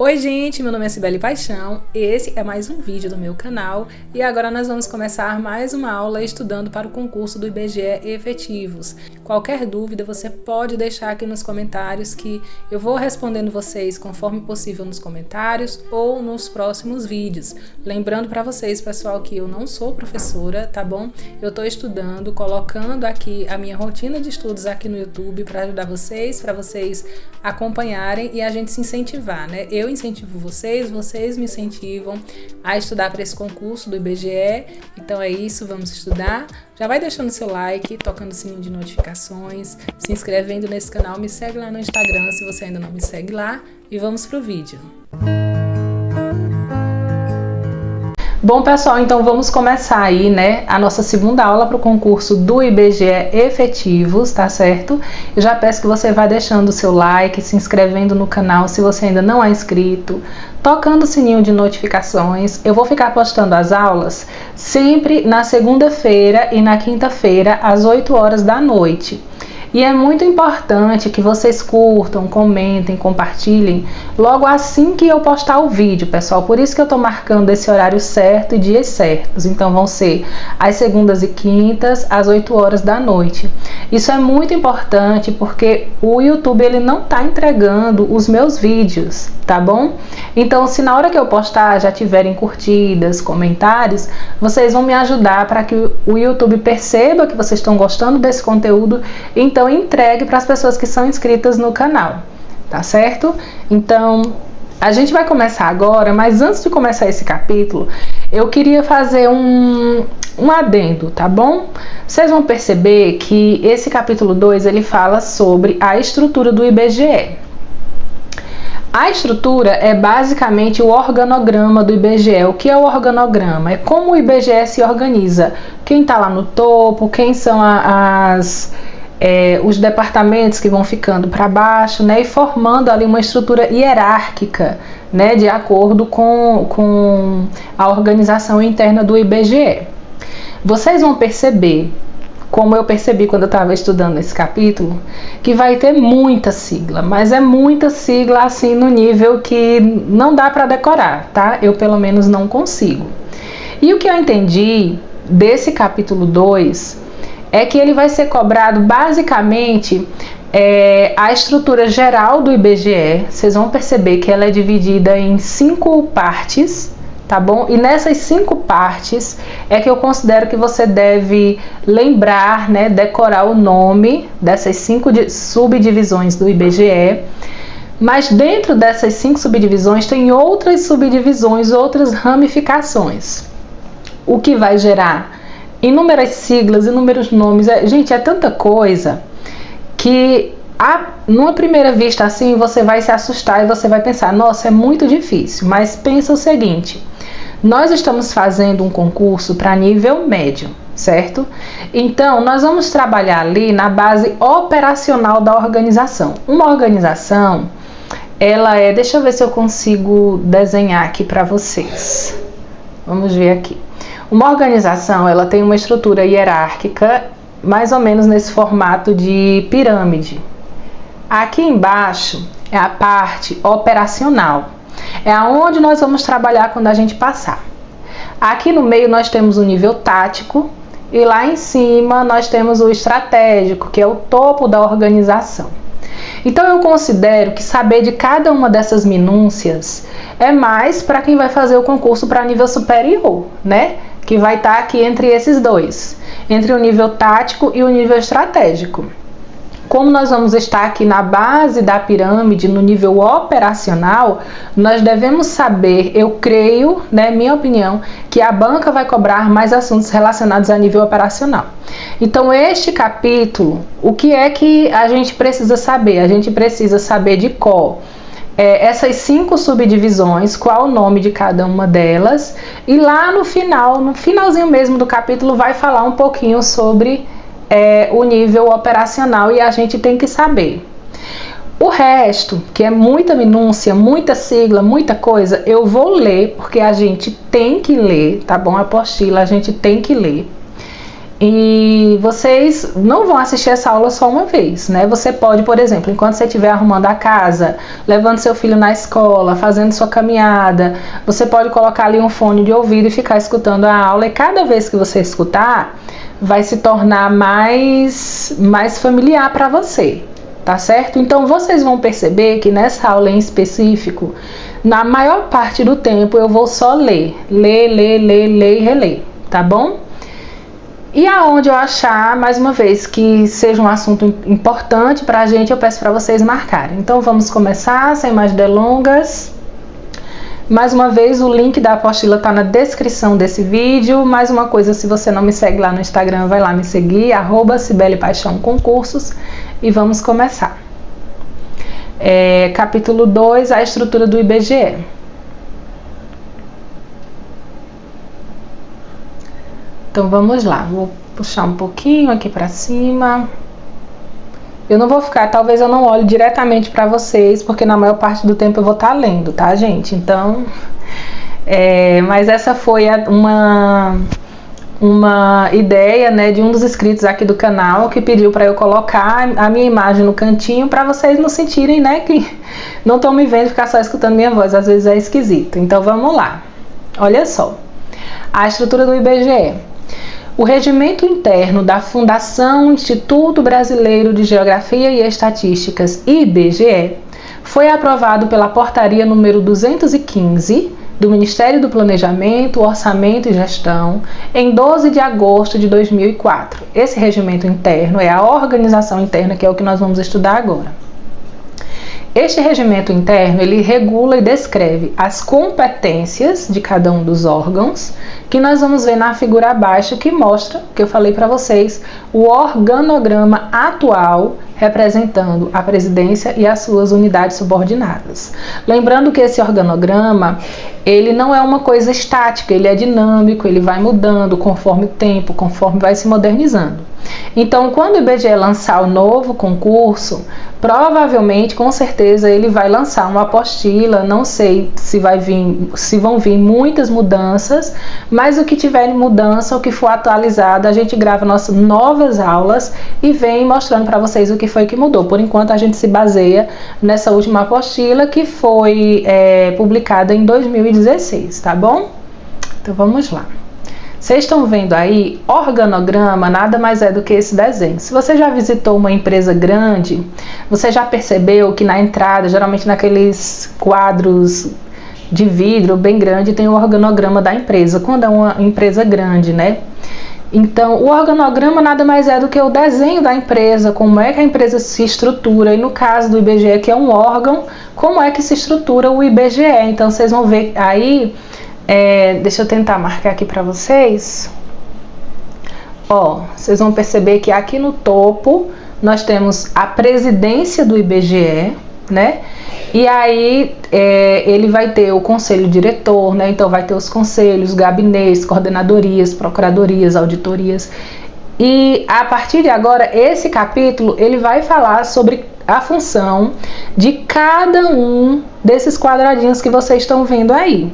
Oi gente, meu nome é Cibele Paixão, esse é mais um vídeo do meu canal e agora nós vamos começar mais uma aula estudando para o concurso do IBGE Efetivos. Qualquer dúvida você pode deixar aqui nos comentários que eu vou respondendo vocês conforme possível nos comentários ou nos próximos vídeos. Lembrando para vocês, pessoal, que eu não sou professora, tá bom? Eu estou estudando, colocando aqui a minha rotina de estudos aqui no YouTube para ajudar vocês, para vocês acompanharem e a gente se incentivar, né? Eu incentivo vocês, vocês me incentivam a estudar para esse concurso do IBGE. Então é isso, vamos estudar. Já vai deixando seu like, tocando o sininho de notificações, se inscrevendo nesse canal, me segue lá no Instagram se você ainda não me segue lá e vamos pro vídeo. Bom, pessoal, então vamos começar aí, né, a nossa segunda aula para o concurso do IBGE Efetivos, tá certo? Eu já peço que você vá deixando o seu like, se inscrevendo no canal se você ainda não é inscrito, tocando o sininho de notificações. Eu vou ficar postando as aulas sempre na segunda-feira e na quinta-feira, às 8 horas da noite. E é muito importante que vocês curtam, comentem, compartilhem logo assim que eu postar o vídeo, pessoal. Por isso que eu tô marcando esse horário certo e dias certos. Então vão ser às segundas e quintas, às 8 horas da noite. Isso é muito importante porque o YouTube ele não tá entregando os meus vídeos, tá bom? Então se na hora que eu postar já tiverem curtidas, comentários, vocês vão me ajudar para que o YouTube perceba que vocês estão gostando desse conteúdo. Então entregue para as pessoas que são inscritas no canal, tá certo? Então a gente vai começar agora, mas antes de começar esse capítulo, eu queria fazer um adendo, tá bom? Vocês vão perceber que esse capítulo 2 ele fala sobre a estrutura do IBGE. A estrutura é basicamente o organograma do IBGE. O que é o organograma? É como o IBGE se organiza. Quem está lá no topo, quem são os departamentos que vão ficando para baixo, né, e formando ali uma estrutura hierárquica, né, de acordo com a organização interna do IBGE. Vocês vão perceber, como eu percebi quando eu estava estudando esse capítulo, que vai ter muita sigla, mas é muita sigla assim no nível que não dá para decorar, tá? Eu pelo menos não consigo. E o que eu entendi desse capítulo 2 é que ele vai ser cobrado basicamente a estrutura geral do IBGE. Vocês vão perceber que ela é dividida em 5 partes, tá bom? E nessas 5 partes é que eu considero que você deve lembrar, né, decorar o nome dessas 5 subdivisões do IBGE. Mas dentro dessas 5 subdivisões tem outras subdivisões, outras ramificações, o que vai gerar inúmeras siglas, inúmeros nomes. Gente, é tanta coisa que numa primeira vista assim você vai se assustar e você vai pensar, nossa, é muito difícil. Mas pensa o seguinte, nós estamos fazendo um concurso para nível médio, certo? Então nós vamos trabalhar ali na base operacional da organização. Uma organização, ela deixa eu ver se eu consigo desenhar aqui para vocês. Vamos ver aqui. Uma organização, ela tem uma estrutura hierárquica, mais ou menos nesse formato de pirâmide. Aqui embaixo é a parte operacional. É aonde nós vamos trabalhar quando a gente passar. Aqui no meio nós temos o nível tático e lá em cima nós temos o estratégico, que é o topo da organização. Então eu considero que saber de cada uma dessas minúcias é mais para quem vai fazer o concurso para nível superior, né? Que vai estar aqui entre esses dois, entre o nível tático e o nível estratégico. Como nós vamos estar aqui na base da pirâmide, no nível operacional, nós devemos saber, eu creio, né, minha opinião, que a banca vai cobrar mais assuntos relacionados a nível operacional. Então, este capítulo, o que é que a gente precisa saber? A gente precisa saber de cor essas 5 subdivisões, qual o nome de cada uma delas, e lá no finalzinho mesmo do capítulo vai falar um pouquinho sobre o nível operacional e a gente tem que saber. O resto, que é muita minúcia, muita sigla, muita coisa, eu vou ler, porque a gente tem que ler, tá bom? A apostila a gente tem que ler. E vocês não vão assistir essa aula só uma vez, né? Você pode, por exemplo, enquanto você estiver arrumando a casa, levando seu filho na escola, fazendo sua caminhada, você pode colocar ali um fone de ouvido e ficar escutando a aula, e cada vez que você escutar, vai se tornar mais familiar para você, tá certo? Então vocês vão perceber que nessa aula em específico, na maior parte do tempo eu vou só ler e reler, tá bom? E aonde eu achar, mais uma vez, que seja um assunto importante pra gente, eu peço para vocês marcarem. Então vamos começar, sem mais delongas. Mais uma vez, o link da apostila está na descrição desse vídeo. Mais uma coisa, se você não me segue lá no Instagram, vai lá me seguir, @CibelePaixãoConcursos, e vamos começar. Capítulo 2, a estrutura do IBGE. Então vamos lá, vou puxar um pouquinho aqui para cima. Eu não vou ficar, talvez eu não olhe diretamente para vocês, porque na maior parte do tempo eu vou estar lendo, tá, gente? Então, mas essa foi uma ideia, né, de um dos inscritos aqui do canal, que pediu para eu colocar a minha imagem no cantinho, para vocês não sentirem, né, que não estão me vendo, ficar só escutando minha voz, às vezes é esquisito. Então vamos lá, olha só, a estrutura do IBGE. O regimento interno da Fundação Instituto Brasileiro de Geografia e Estatísticas, IBGE, foi aprovado pela Portaria número 215 do Ministério do Planejamento, Orçamento e Gestão em 12 de agosto de 2004. Esse regimento interno é a organização interna, que é o que nós vamos estudar agora. Este regimento interno, ele regula e descreve as competências de cada um dos órgãos, que nós vamos ver na figura abaixo, que mostra, que eu falei para vocês, o organograma atual representando a presidência e as suas unidades subordinadas. Lembrando que esse organograma, ele não é uma coisa estática, ele é dinâmico, ele vai mudando conforme o tempo, conforme vai se modernizando. Então, quando o IBGE lançar o novo concurso, provavelmente, com certeza, ele vai lançar uma apostila, não sei se vão vir muitas mudanças, mas o que tiver de mudança, o que for atualizado, a gente grava nossas novas aulas e vem mostrando para vocês o que foi que mudou. Por enquanto, a gente se baseia nessa última apostila, que foi publicada em 2016, tá bom? Então, vamos lá. Vocês estão vendo aí, organograma nada mais é do que esse desenho. Se você já visitou uma empresa grande, você já percebeu que na entrada, geralmente naqueles quadros de vidro bem grande, tem o organograma da empresa, quando é uma empresa grande, né? Então, o organograma nada mais é do que o desenho da empresa, como é que a empresa se estrutura, e no caso do IBGE, que é um órgão, como é que se estrutura o IBGE. Então, vocês vão ver aí... deixa eu tentar marcar aqui para vocês. Ó, vocês vão perceber que aqui no topo nós temos a presidência do IBGE, né? E aí ele vai ter o conselho diretor, né? Então vai ter os conselhos, gabinetes, coordenadorias, procuradorias, auditorias. E a partir de agora, esse capítulo ele vai falar sobre a função de cada um desses quadradinhos que vocês estão vendo aí.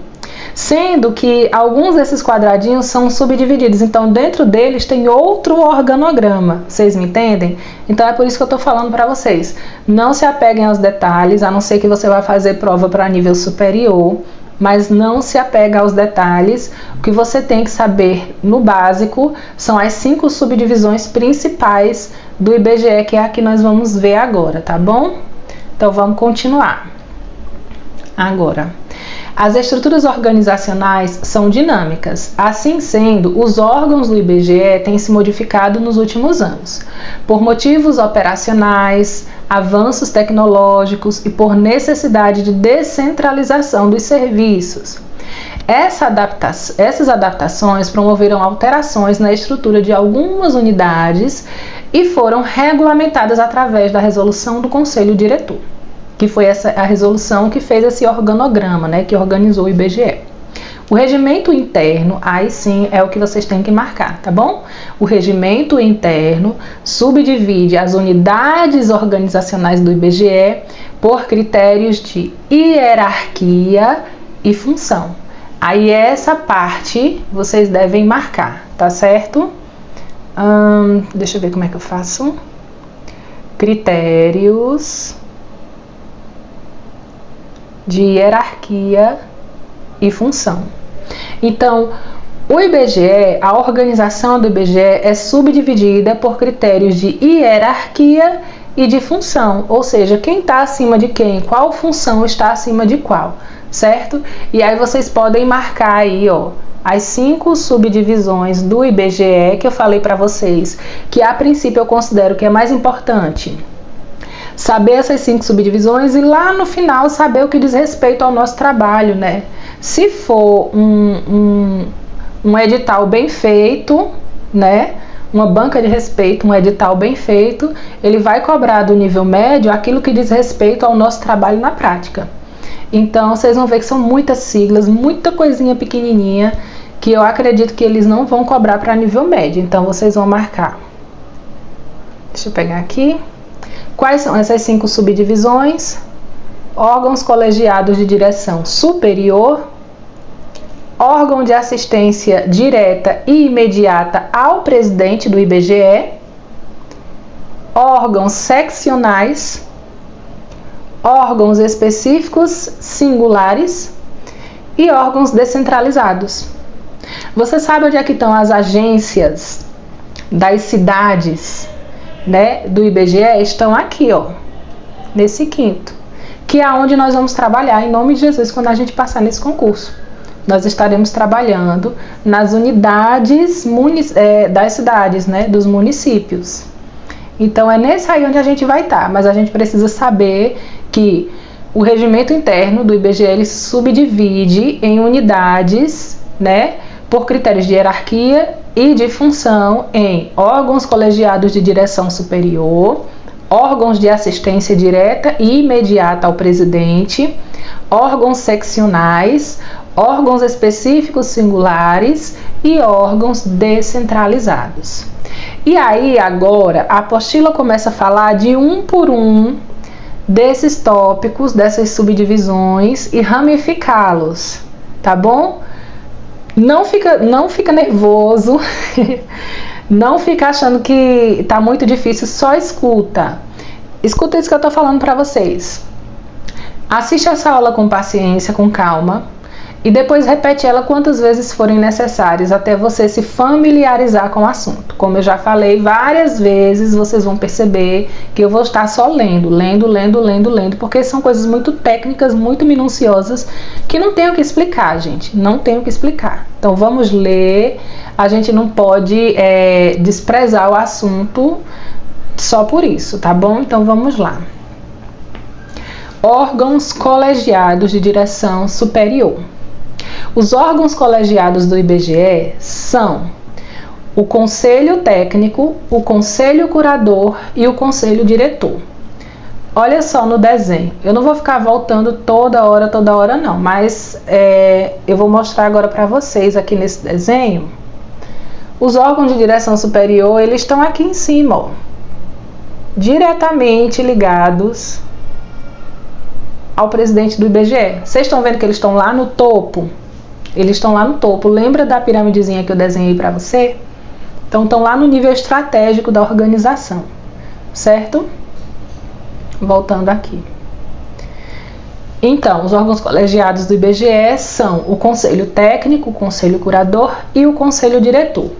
Sendo que alguns desses quadradinhos são subdivididos, então dentro deles tem outro organograma, vocês me entendem? Então é por isso que eu estou falando para vocês, não se apeguem aos detalhes, a não ser que você vai fazer prova para nível superior, mas não se apega aos detalhes. O que você tem que saber no básico são as 5 subdivisões principais do IBGE, que é a que nós vamos ver agora, tá bom? Então vamos continuar. Agora, as estruturas organizacionais são dinâmicas. Assim sendo, os órgãos do IBGE têm se modificado nos últimos anos, por motivos operacionais, avanços tecnológicos e por necessidade de descentralização dos serviços. Essas adaptações promoveram alterações na estrutura de algumas unidades e foram regulamentadas através da resolução do Conselho Diretor, que foi a resolução que fez esse organograma, né, que organizou o IBGE. O regimento interno, aí sim é o que vocês têm que marcar, tá bom? O regimento interno subdivide as unidades organizacionais do IBGE por critérios de hierarquia e função. Aí essa parte vocês devem marcar, tá certo? Deixa eu ver como é que eu faço. Critérios de hierarquia e função. Então, o IBGE, a organização do IBGE é subdividida por critérios de hierarquia e de função, ou seja, quem está acima de quem, qual função está acima de qual, certo? E aí vocês podem marcar aí, ó, as 5 subdivisões do IBGE que eu falei para vocês, que a princípio eu considero que é mais importante. Saber essas 5 subdivisões e lá no final saber o que diz respeito ao nosso trabalho, né? Se for um edital bem feito, né? Uma banca de respeito, um edital bem feito, ele vai cobrar do nível médio aquilo que diz respeito ao nosso trabalho na prática. Então, vocês vão ver que são muitas siglas, muita coisinha pequenininha, que eu acredito que eles não vão cobrar para nível médio. Então, vocês vão marcar. Deixa eu pegar aqui. Quais são essas 5 subdivisões? Órgãos colegiados de direção superior, órgão de assistência direta e imediata ao presidente do IBGE, órgãos seccionais, órgãos específicos singulares e órgãos descentralizados. Você sabe onde é que estão as agências das cidades, né, do IBGE? Estão aqui, ó, nesse quinto, que é onde nós vamos trabalhar em nome de Jesus quando a gente passar nesse concurso. Nós estaremos trabalhando nas unidades das cidades, né, dos municípios. Então, é nesse aí onde a gente vai estar, mas a gente precisa saber que o regimento interno do IBGE ele se subdivide em unidades, né, por critérios de hierarquia e de função em órgãos colegiados de direção superior, órgãos de assistência direta e imediata ao presidente, órgãos seccionais, órgãos específicos singulares e órgãos descentralizados. E aí agora a apostila começa a falar de um por um desses tópicos, dessas subdivisões e ramificá-los, tá bom? Não fica nervoso, não fica achando que tá muito difícil, só escuta. Escuta isso que eu tô falando para vocês. Assiste essa aula com paciência, com calma, e depois repete ela quantas vezes forem necessárias até você se familiarizar com o assunto. Como eu já falei várias vezes, vocês vão perceber que eu vou estar só lendo, porque são coisas muito técnicas, muito minuciosas, que não tenho o que explicar, gente, não tenho o que explicar. Então vamos ler, a gente não pode desprezar o assunto só por isso, tá bom? Então vamos lá. Órgãos colegiados de direção superior. Os órgãos colegiados do IBGE são o Conselho Técnico, o Conselho Curador e o Conselho Diretor. Olha só no desenho. Eu não vou ficar voltando toda hora não, mas eu vou mostrar agora para vocês aqui nesse desenho. Os órgãos de direção superior, eles estão aqui em cima, ó, diretamente ligados ao presidente do IBGE. Vocês estão vendo que eles estão lá no topo? Eles estão lá no topo. Lembra da piramidezinha que eu desenhei para você? Então, estão lá no nível estratégico da organização, certo? Voltando aqui. Então, os órgãos colegiados do IBGE são o Conselho Técnico, o Conselho Curador e o Conselho Diretor.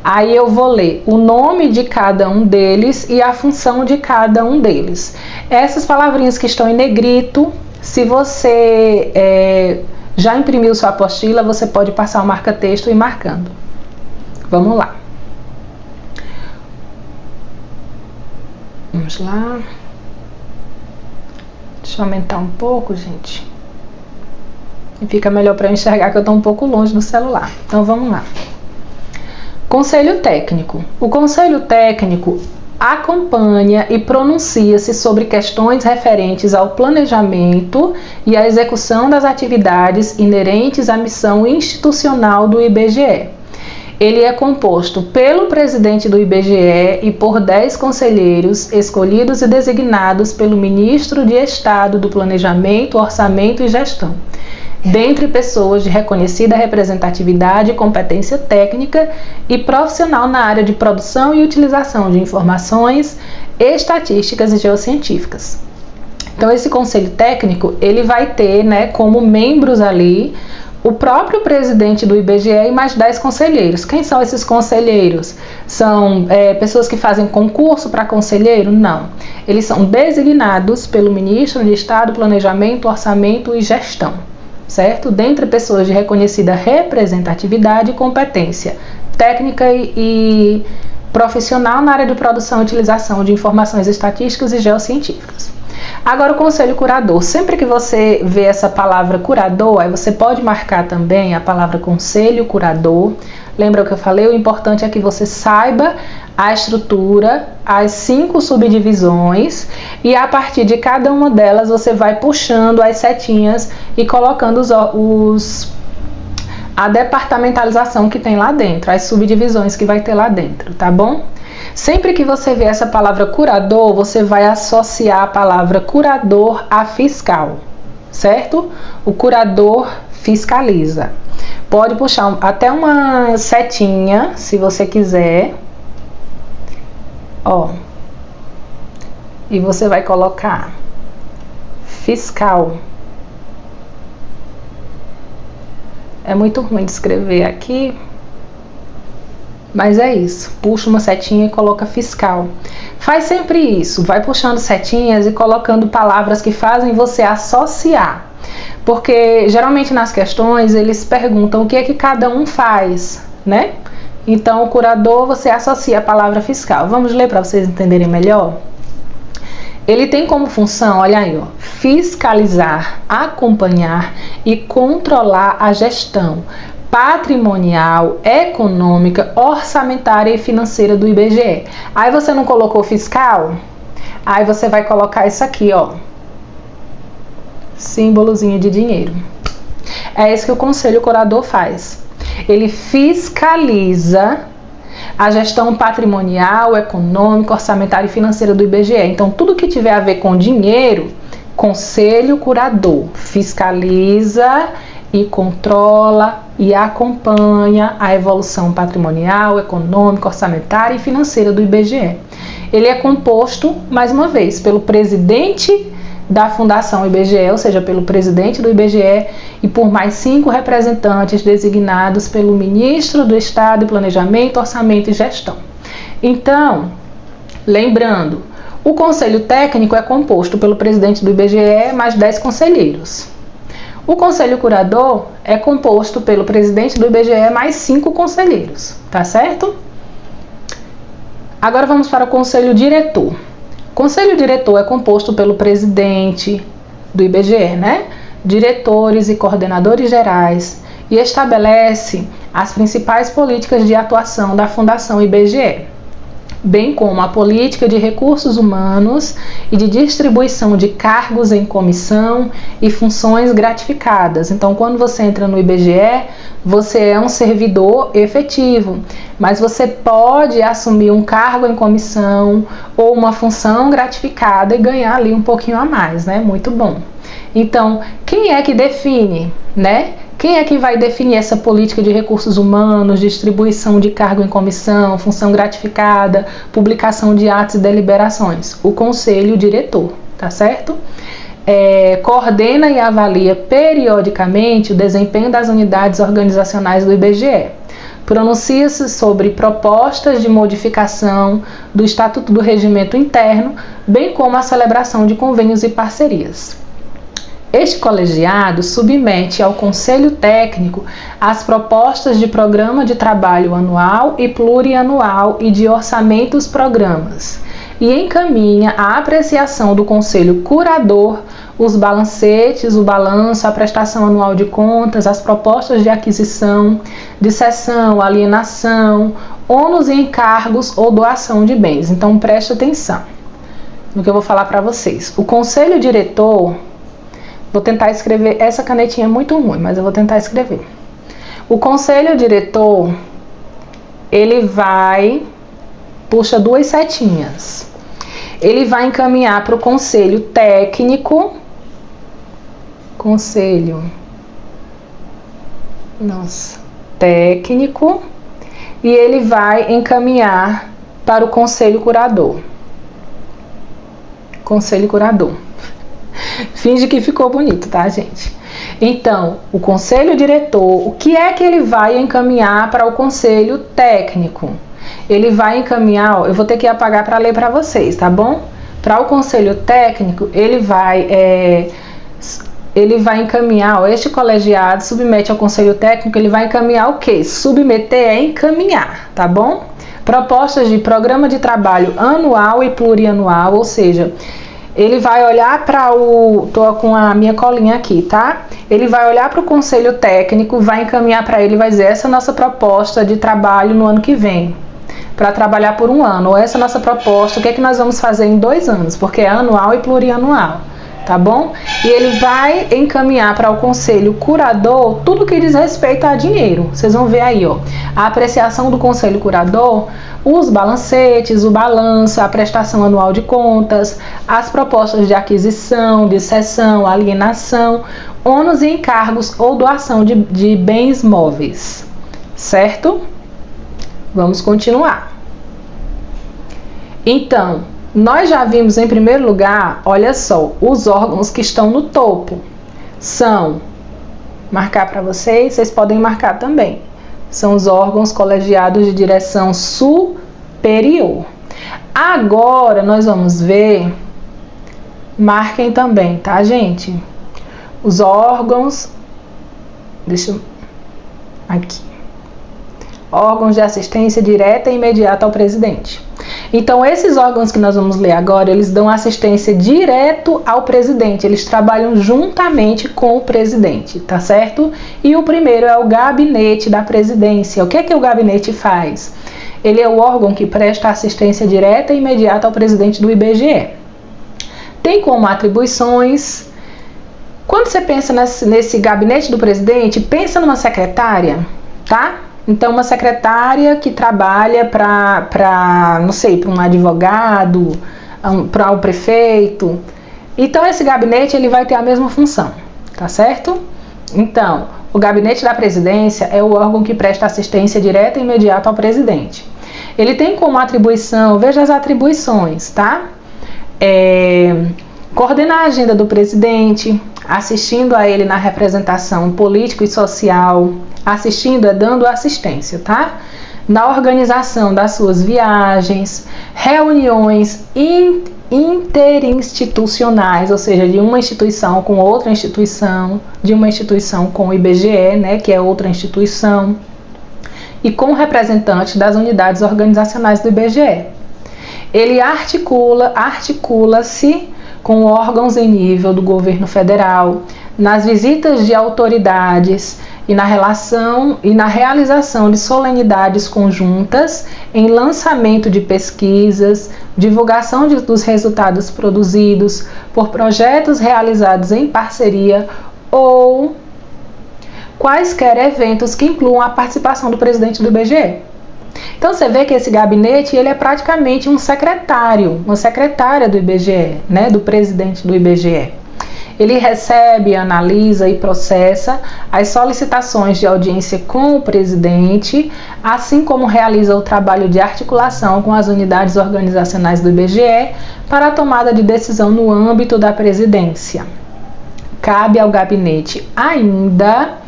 Aí eu vou ler o nome de cada um deles e a função de cada um deles. Essas palavrinhas que estão em negrito, se você já imprimiu sua apostila, você pode passar o marca-texto e ir marcando. Vamos lá. Vamos lá. Deixa eu aumentar um pouco, gente. E fica melhor para eu enxergar que eu estou um pouco longe do celular. Então vamos lá. Conselho Técnico. O Conselho Técnico acompanha e pronuncia-se sobre questões referentes ao planejamento e à execução das atividades inerentes à missão institucional do IBGE. Ele é composto pelo presidente do IBGE e por 10 conselheiros escolhidos e designados pelo ministro de Estado do Planejamento, Orçamento e Gestão. dentre pessoas de reconhecida representatividade, competência técnica e profissional na área de produção e utilização de informações estatísticas e geocientíficas. Então, esse conselho técnico, ele vai ter, né, como membros ali o próprio presidente do IBGE e mais 10 conselheiros. Quem são esses conselheiros? São pessoas que fazem concurso para conselheiro? Não. Eles são designados pelo ministro de Estado, Planejamento, Orçamento e Gestão, certo? Dentre pessoas de reconhecida representatividade e competência técnica e profissional na área de produção e utilização de informações estatísticas e geocientíficas. Agora, o conselho curador. Sempre que você vê essa palavra curador, aí você pode marcar também a palavra conselho curador. Lembra o que eu falei? O importante é que você saiba a estrutura, as 5 subdivisões, e a partir de cada uma delas você vai puxando as setinhas e colocando a departamentalização que tem lá dentro, as subdivisões que vai ter lá dentro, tá bom? Sempre que você vê essa palavra curador, você vai associar a palavra curador a fiscal, certo? O curador fiscaliza. Pode puxar até uma setinha, se você quiser, ó, e você vai colocar fiscal. É muito ruim de escrever aqui, mas é isso. Puxa uma setinha e coloca fiscal. Faz sempre isso. Vai puxando setinhas e colocando palavras que fazem você associar. Porque geralmente nas questões eles perguntam o que é que cada um faz, né? Então o curador você associa a palavra fiscal. Vamos ler para vocês entenderem melhor? Ele tem como função, olha aí, ó, fiscalizar, acompanhar e controlar a gestão patrimonial, econômica, orçamentária e financeira do IBGE. Aí você não colocou fiscal? Aí você vai colocar isso aqui, ó, símbolozinho de dinheiro. É isso que o conselho curador faz. Ele fiscaliza a gestão patrimonial, econômica, orçamentária e financeira do IBGE. Então, tudo que tiver a ver com dinheiro, conselho curador fiscaliza e controla e acompanha a evolução patrimonial, econômica, orçamentária e financeira do IBGE. Ele é composto, mais uma vez, pelo presidente da Fundação IBGE, ou seja, pelo presidente do IBGE, e por mais 5 representantes designados pelo ministro do Estado de Planejamento, Orçamento e Gestão. Então, lembrando, o conselho técnico é composto pelo presidente do IBGE mais 10 conselheiros. O conselho curador é composto pelo presidente do IBGE mais 5 conselheiros, tá certo? Agora vamos para o conselho diretor. O conselho diretor é composto pelo presidente do IBGE, né? Diretores e coordenadores gerais, e estabelece as principais políticas de atuação da Fundação IBGE, bem como a política de recursos humanos e de distribuição de cargos em comissão e funções gratificadas. Então, quando você entra no IBGE, você é um servidor efetivo, mas você pode assumir um cargo em comissão ou uma função gratificada e ganhar ali um pouquinho a mais, né? Muito bom. Então, quem é que define, né? Quem é que vai definir essa política de recursos humanos, distribuição de cargo em comissão, função gratificada, publicação de atos e deliberações? O conselho diretor, tá certo? Coordena e avalia periodicamente o desempenho das unidades organizacionais do IBGE. Pronuncia-se sobre propostas de modificação do Estatuto do Regimento Interno, bem como a celebração de convênios e parcerias. Este colegiado submete ao Conselho Técnico as propostas de programa de trabalho anual e plurianual e de orçamentos programas e encaminha à apreciação do Conselho Curador os balancetes, o balanço, a prestação anual de contas, as propostas de aquisição, de cessão, alienação, ônus e encargos ou doação de bens. Então preste atenção no que eu vou falar para vocês. O Conselho Diretor, vou tentar escrever, essa canetinha é muito ruim, mas eu vou tentar escrever. O conselho diretor, ele puxa 2 setinhas. Ele vai encaminhar para o conselho técnico, conselho técnico, e ele vai encaminhar para o conselho curador. Conselho curador. Finge que ficou bonito, tá, gente? Então, o conselho diretor, o que é que ele vai encaminhar para o conselho técnico? Ele vai encaminhar, eu vou ter que apagar para ler para vocês, tá bom? Para o conselho técnico, ele vai encaminhar, este colegiado submete ao conselho técnico, ele vai encaminhar o quê? Submeter é encaminhar, tá bom? Propostas de programa de trabalho anual e plurianual, ou seja, ele vai olhar para tô com a minha colinha aqui, tá? Ele vai olhar para o conselho técnico, vai encaminhar para ele, vai dizer, essa é a nossa proposta de trabalho no ano que vem, para trabalhar por um ano, ou essa é a nossa proposta, o que é que nós vamos fazer em 2 anos, porque é anual e plurianual, tá bom? E ele vai encaminhar para o conselho curador tudo que diz respeito a dinheiro. Vocês vão ver aí, ó, a apreciação do conselho curador, os balancetes, o balanço, a prestação anual de contas, as propostas de aquisição, de cessão, alienação, ônus e encargos ou doação de bens móveis, certo? Vamos continuar. Então, nós já vimos em primeiro lugar, olha só, os órgãos que estão no topo são, marcar para vocês, vocês podem marcar também, são os órgãos colegiados de direção superior. Agora nós vamos ver, marquem também, tá, gente? Os órgãos, órgãos de assistência direta e imediata ao presidente. Então, esses órgãos que nós vamos ler agora, eles dão assistência direto ao presidente, eles trabalham juntamente com o presidente, tá certo? E o primeiro é o gabinete da presidência. O que é que o gabinete faz? Ele é o órgão que presta assistência direta e imediata ao presidente do IBGE. Tem como atribuições, quando você pensa nesse gabinete do presidente, pensa numa secretária, tá? Então, uma secretária que trabalha para um advogado, para o prefeito. Então, esse gabinete ele vai ter a mesma função, tá certo? Então, o gabinete da presidência é o órgão que presta assistência direta e imediata ao presidente. Ele tem como atribuição, veja as atribuições, tá? Coordenar a agenda do presidente, assistindo a ele na representação política e social, dando assistência, tá? Na organização das suas viagens, reuniões interinstitucionais, ou seja, de uma instituição com outra instituição, de uma instituição com o IBGE, né, que é outra instituição, e com representantes das unidades organizacionais do IBGE. Ele articula-se com órgãos em nível do governo federal, nas visitas de autoridades e na realização de solenidades conjuntas, em lançamento de pesquisas, divulgação dos resultados produzidos por projetos realizados em parceria ou quaisquer eventos que incluam a participação do presidente do IBGE. Então você vê que esse gabinete ele é praticamente um secretário, uma secretária do IBGE, né, do presidente do IBGE. Ele recebe, analisa e processa as solicitações de audiência com o presidente, assim como realiza o trabalho de articulação com as unidades organizacionais do IBGE para a tomada de decisão no âmbito da presidência. Cabe ao gabinete ainda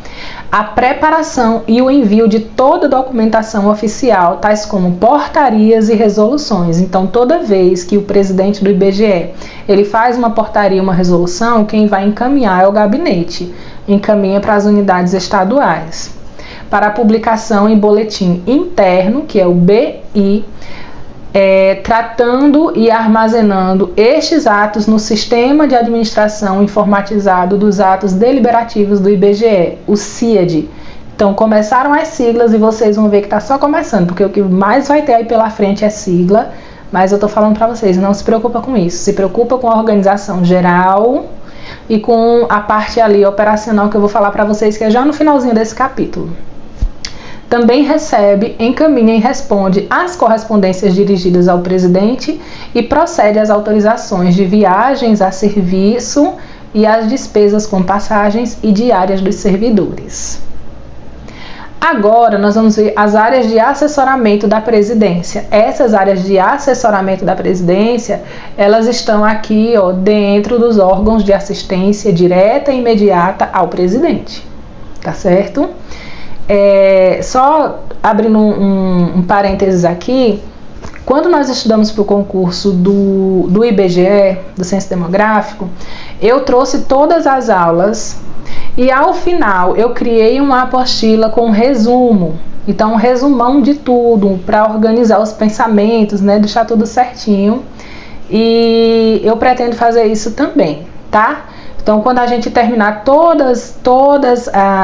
a preparação e o envio de toda documentação oficial, tais como portarias e resoluções. Então, toda vez que o presidente do IBGE ele faz uma portaria, uma resolução, quem vai encaminhar é o gabinete, encaminha para as unidades estaduais. Para a publicação em boletim interno, que é o BI, tratando e armazenando estes atos no Sistema de Administração Informatizado dos Atos Deliberativos do IBGE, o CIAD. Então, começaram as siglas e vocês vão ver que está só começando, porque o que mais vai ter aí pela frente é sigla, mas eu estou falando para vocês, não se preocupa com isso, se preocupa com a organização geral e com a parte ali operacional que eu vou falar para vocês, que é já no finalzinho desse capítulo. Também recebe, encaminha e responde às correspondências dirigidas ao presidente e procede às autorizações de viagens a serviço e às despesas com passagens e diárias dos servidores. Agora nós vamos ver as áreas de assessoramento da presidência. Essas áreas de assessoramento da presidência, elas estão aqui, ó, dentro dos órgãos de assistência direta e imediata ao presidente, tá certo? Só abrindo um parênteses aqui, quando nós estudamos para o concurso do IBGE, do Censo Demográfico, eu trouxe todas as aulas e ao final eu criei uma apostila com resumo, então um resumão de tudo para organizar os pensamentos, né, deixar tudo certinho, e eu pretendo fazer isso também, tá? Então quando a gente terminar todas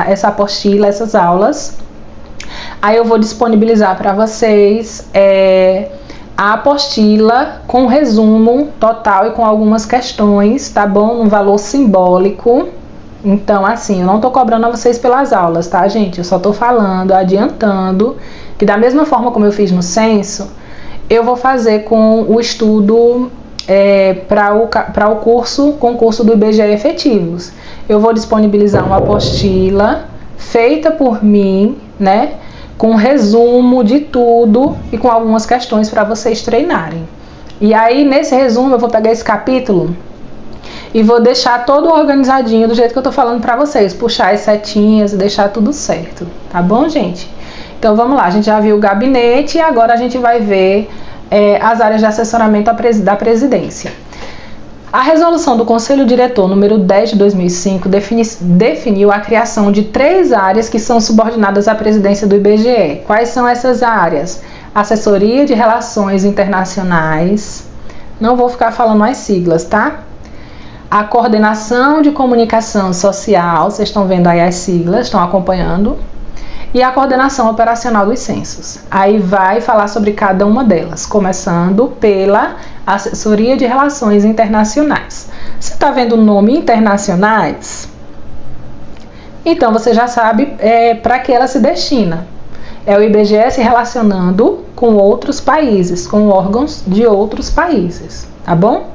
essa apostila, essas aulas, aí eu vou disponibilizar para vocês a apostila com resumo total e com algumas questões, tá bom? Num valor simbólico. Então, assim, eu não tô cobrando a vocês pelas aulas, tá, gente? Eu só tô falando, adiantando, que da mesma forma como eu fiz no censo, eu vou fazer com o estudo para o concurso do IBGE efetivos. Eu vou disponibilizar uma apostila feita por mim, né? Com resumo de tudo e com algumas questões para vocês treinarem. E aí, nesse resumo, eu vou pegar esse capítulo e vou deixar todo organizadinho do jeito que eu tô falando para vocês, puxar as setinhas e deixar tudo certo, tá bom, gente? Então vamos lá, a gente já viu o gabinete e agora a gente vai ver as áreas de assessoramento da presidência. A resolução do Conselho Diretor número 10 de 2005 definiu a criação de 3 áreas que são subordinadas à presidência do IBGE. Quais são essas áreas? Assessoria de Relações Internacionais, não vou ficar falando as siglas, tá? A Coordenação de Comunicação Social, vocês estão vendo aí as siglas, estão acompanhando? E a Coordenação Operacional dos Censos. Aí vai falar sobre cada uma delas, começando pela Assessoria de Relações Internacionais. Você está vendo o nome internacionais? Então você já sabe para que ela se destina. É o IBGE se relacionando com outros países, com órgãos de outros países, tá bom?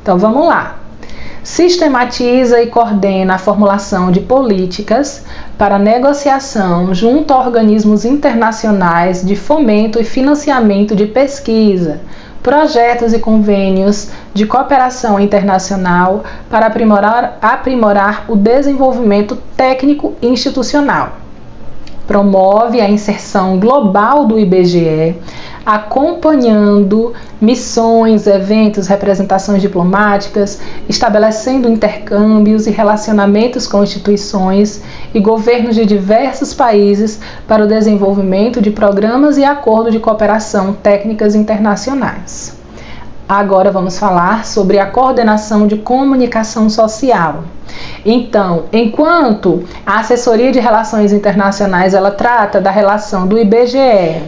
Então vamos lá. Sistematiza e coordena a formulação de políticas para negociação junto a organismos internacionais de fomento e financiamento de pesquisa, projetos e convênios de cooperação internacional para aprimorar o desenvolvimento técnico institucional. Promove a inserção global do IBGE, acompanhando missões, eventos, representações diplomáticas, estabelecendo intercâmbios e relacionamentos com instituições e governos de diversos países para o desenvolvimento de programas e acordos de cooperação técnicas internacionais. Agora vamos falar sobre a coordenação de comunicação social. Então, enquanto a Assessoria de Relações Internacionais ela trata da relação do IBGE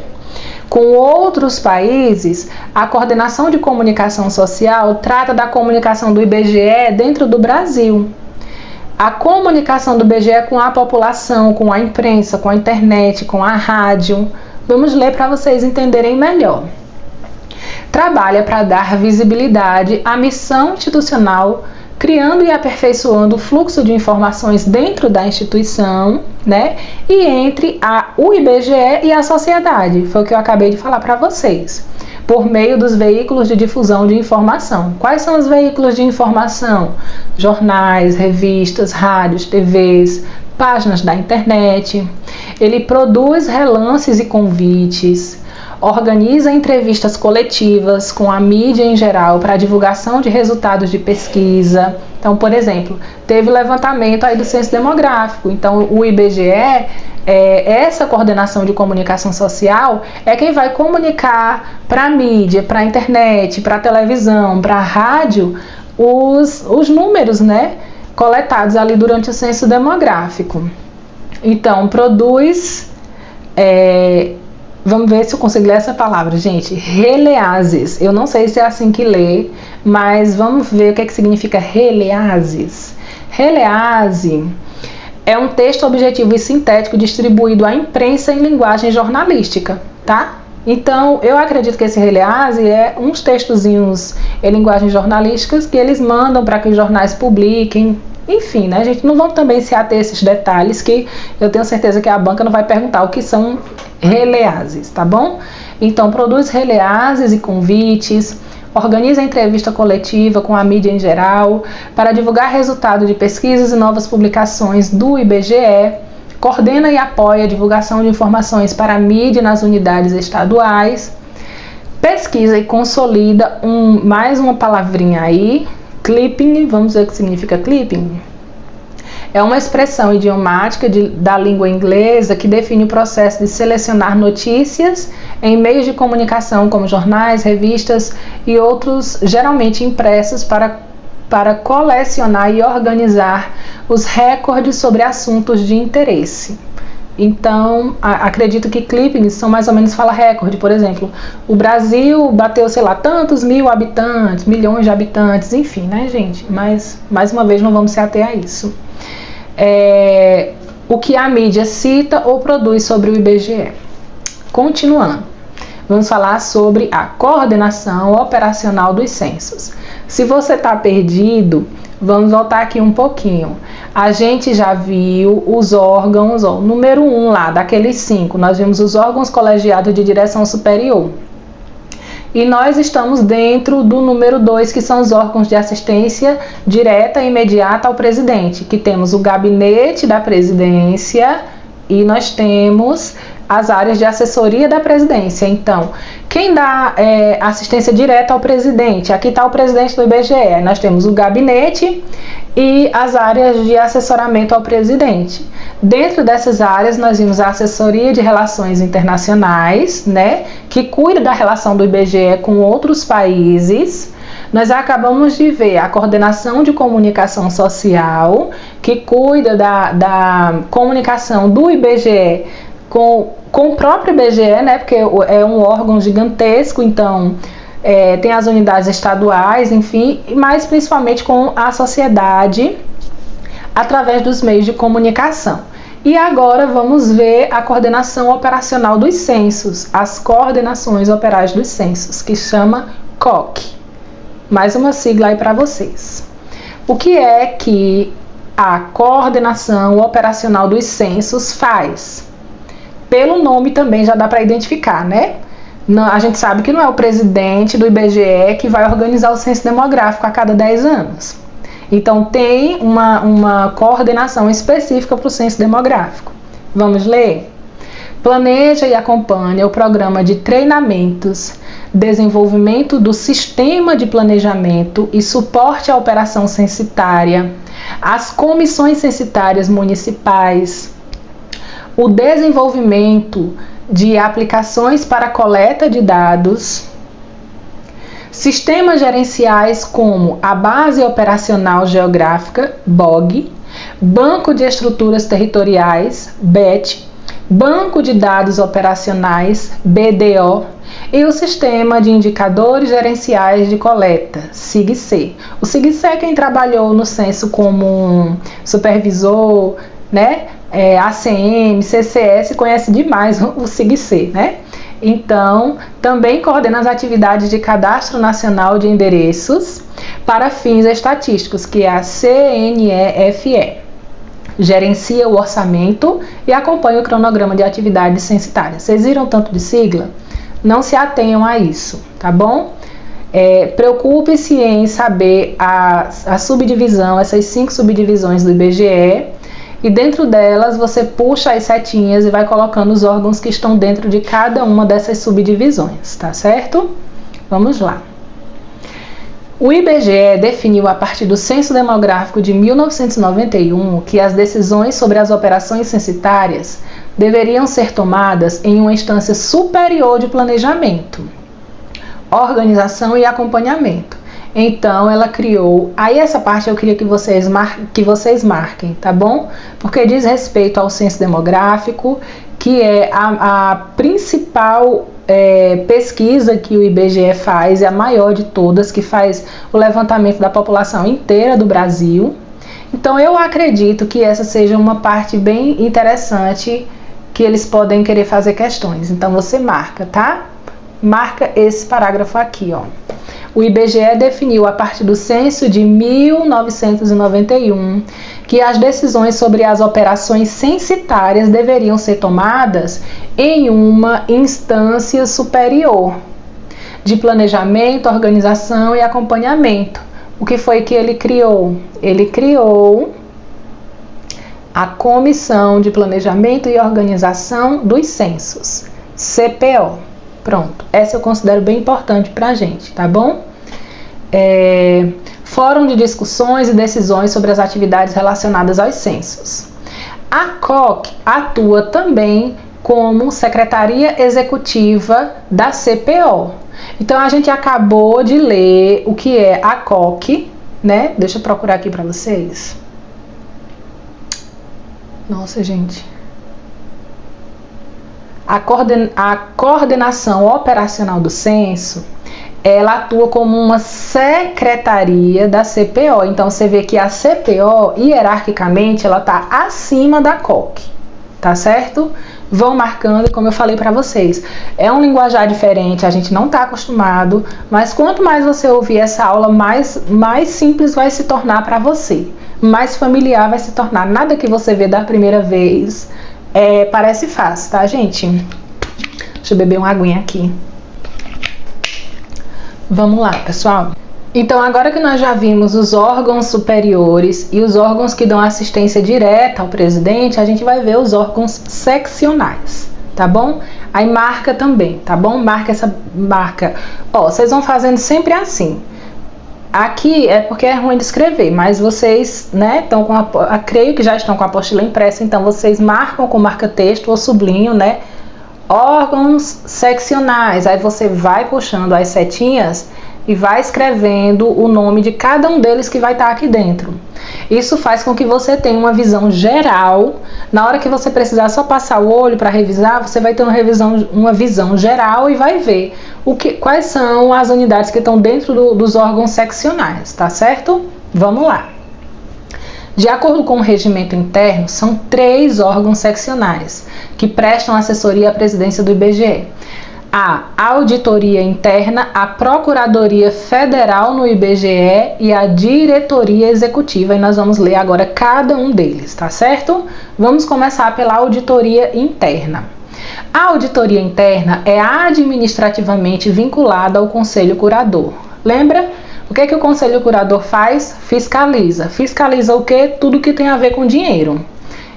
com outros países, a coordenação de comunicação social trata da comunicação do IBGE dentro do Brasil. A comunicação do IBGE com a população, com a imprensa, com a internet, com a rádio. Vamos ler para vocês entenderem melhor. Trabalha para dar visibilidade à missão institucional, criando e aperfeiçoando o fluxo de informações dentro da instituição, né? E entre o IBGE e a sociedade. Foi o que eu acabei de falar para vocês. Por meio dos veículos de difusão de informação. Quais são os veículos de informação? Jornais, revistas, rádios, TVs, páginas da internet. Ele produz relances e convites. Organiza entrevistas coletivas com a mídia em geral para divulgação de resultados de pesquisa. Então, por exemplo, teve levantamento aí do Censo Demográfico. Então, o IBGE, essa coordenação de comunicação social, é quem vai comunicar para a mídia, para a internet, para a televisão, para a rádio, os números, né, coletados ali durante o Censo Demográfico. Então, produz... Vamos ver se eu consigo ler essa palavra, gente. Releases. Eu não sei se é assim que lê, mas vamos ver o que significa releases. Release é um texto objetivo e sintético distribuído à imprensa em linguagem jornalística, tá? Então, eu acredito que esse release é uns textozinhos em linguagem jornalística que eles mandam para que os jornais publiquem, enfim, né, gente? Não vamos também se ater a esses detalhes que eu tenho certeza que a banca não vai perguntar o que são releases, tá bom? Então, produz releases e convites, organiza entrevista coletiva com a mídia em geral para divulgar resultado de pesquisas e novas publicações do IBGE, coordena e apoia a divulgação de informações para a mídia nas unidades estaduais, pesquisa e consolida mais uma palavrinha aí, clipping. Vamos ver o que significa clipping? É uma expressão idiomática da língua inglesa que define o processo de selecionar notícias em meios de comunicação como jornais, revistas e outros, geralmente impressos, para colecionar e organizar os recordes sobre assuntos de interesse. Então, acredito que clippings são mais ou menos fala recorde. Por exemplo, o Brasil bateu, sei lá, tantos mil habitantes, milhões de habitantes, enfim, né, gente? Mas, mais uma vez, não vamos se ater a isso. O que a mídia cita ou produz sobre o IBGE. Continuando, vamos falar sobre a coordenação operacional dos censos. Se você está perdido, vamos voltar aqui um pouquinho. A gente já viu os órgãos, ó, número 1 lá, daqueles 5, nós vimos os órgãos colegiados de direção superior. E nós estamos dentro do número 2, que são os órgãos de assistência direta e imediata ao presidente, que temos o gabinete da presidência e nós temos as áreas de assessoria da presidência. Então, quem dá assistência direta ao presidente? Aqui está o presidente do IBGE. Nós temos o gabinete e as áreas de assessoramento ao presidente. Dentro dessas áreas, nós vimos a assessoria de relações internacionais, né, que cuida da relação do IBGE com outros países. Nós acabamos de ver a coordenação de comunicação social, que cuida da comunicação do IBGE com o próprio IBGE, né, porque é um órgão gigantesco, então tem as unidades estaduais, enfim, mas principalmente com a sociedade através dos meios de comunicação. E agora vamos ver a coordenação operacional dos censos, as coordenações operais dos censos, que chama COC. Mais uma sigla aí para vocês. O que é que a coordenação operacional dos censos faz? Pelo nome também já dá para identificar, né? A gente sabe que não é o presidente do IBGE que vai organizar o censo demográfico a cada 10 anos. Então, tem uma coordenação específica para o censo demográfico. Vamos ler? Planeja e acompanha o programa de treinamentos, desenvolvimento do sistema de planejamento e suporte à operação censitária, as comissões censitárias municipais, o desenvolvimento de aplicações para coleta de dados, sistemas gerenciais como a Base Operacional Geográfica, BOG, Banco de Estruturas Territoriais, BET, Banco de Dados Operacionais, BDO, e o Sistema de Indicadores Gerenciais de Coleta, SIGC. O SIGC é quem trabalhou no censo como supervisor, né? ACM, CCS, conhece demais o SIGC, né? Então, também coordena as atividades de Cadastro Nacional de Endereços para fins estatísticos, que é a CNEFE. Gerencia o orçamento e acompanha o cronograma de atividades censitárias. Vocês viram tanto de sigla? Não se atenham a isso, tá bom? Preocupe-se em saber a subdivisão, essas 5 subdivisões do IBGE, e dentro delas você puxa as setinhas e vai colocando os órgãos que estão dentro de cada uma dessas subdivisões, tá certo? Vamos lá. O IBGE definiu a partir do Censo Demográfico de 1991 que as decisões sobre as operações censitárias deveriam ser tomadas em uma instância superior de planejamento, organização e acompanhamento. Então, ela criou... Aí, essa parte eu queria que vocês marquem, tá bom? Porque diz respeito ao censo demográfico, que é a principal pesquisa que o IBGE faz, é a maior de todas, que faz o levantamento da população inteira do Brasil. Então, eu acredito que essa seja uma parte bem interessante que eles podem querer fazer questões. Então, você marca, tá? Marca esse parágrafo aqui, ó. o IBGE definiu a partir do censo de 1991 que as decisões sobre as operações censitárias deveriam ser tomadas em uma instância superior de planejamento, organização e acompanhamento. O que foi que ele criou? Ele criou a Comissão de Planejamento e Organização dos Censos, CPO. Pronto, essa eu considero bem importante pra gente, tá bom? Fórum de discussões e decisões sobre as atividades relacionadas aos censos. A COC atua também como Secretaria Executiva da CPO. Então, a gente acabou de ler o que é a COC, né? Deixa eu procurar aqui para vocês. Nossa, gente. A coordenação operacional do censo, ela atua como uma secretaria da CPO. Então, você vê que a CPO, hierarquicamente, ela está acima da COC, tá certo? Vão marcando, como eu falei para vocês. É um linguajar diferente, a gente não está acostumado, mas quanto mais você ouvir essa aula, mais simples vai se tornar para você. Mais familiar vai se tornar. Nada que você vê da primeira vez parece fácil, tá, gente? Deixa eu beber uma aguinha aqui. Vamos lá, pessoal. Então, agora que nós já vimos os órgãos superiores e os órgãos que dão assistência direta ao presidente, a gente vai ver os órgãos seccionais, tá bom? Aí marca também, tá bom? Marca essa marca. Ó, vocês vão fazendo sempre assim. Aqui é porque é ruim de escrever, mas vocês, né, estão com creio que já estão com a apostila impressa, então vocês marcam com marca-texto ou sublinho, né? Órgãos seccionais. Aí você vai puxando as setinhas e vai escrevendo o nome de cada um deles que vai estar aqui dentro. Isso faz com que você tenha uma visão geral. Na hora que você precisar só passar o olho para revisar, você vai ter uma visão geral e vai ver quais são as unidades que estão dentro dos órgãos seccionais, tá certo? Vamos lá. De acordo com o regimento interno, são 3 órgãos seccionais que prestam assessoria à presidência do IBGE. A Auditoria Interna, a Procuradoria Federal no IBGE e a Diretoria Executiva. E nós vamos ler agora cada um deles, tá certo? Vamos começar pela Auditoria Interna. A Auditoria Interna é administrativamente vinculada ao Conselho Curador. Lembra? O que o Conselho Curador faz? Fiscaliza. Fiscaliza o quê? Tudo que tem a ver com dinheiro.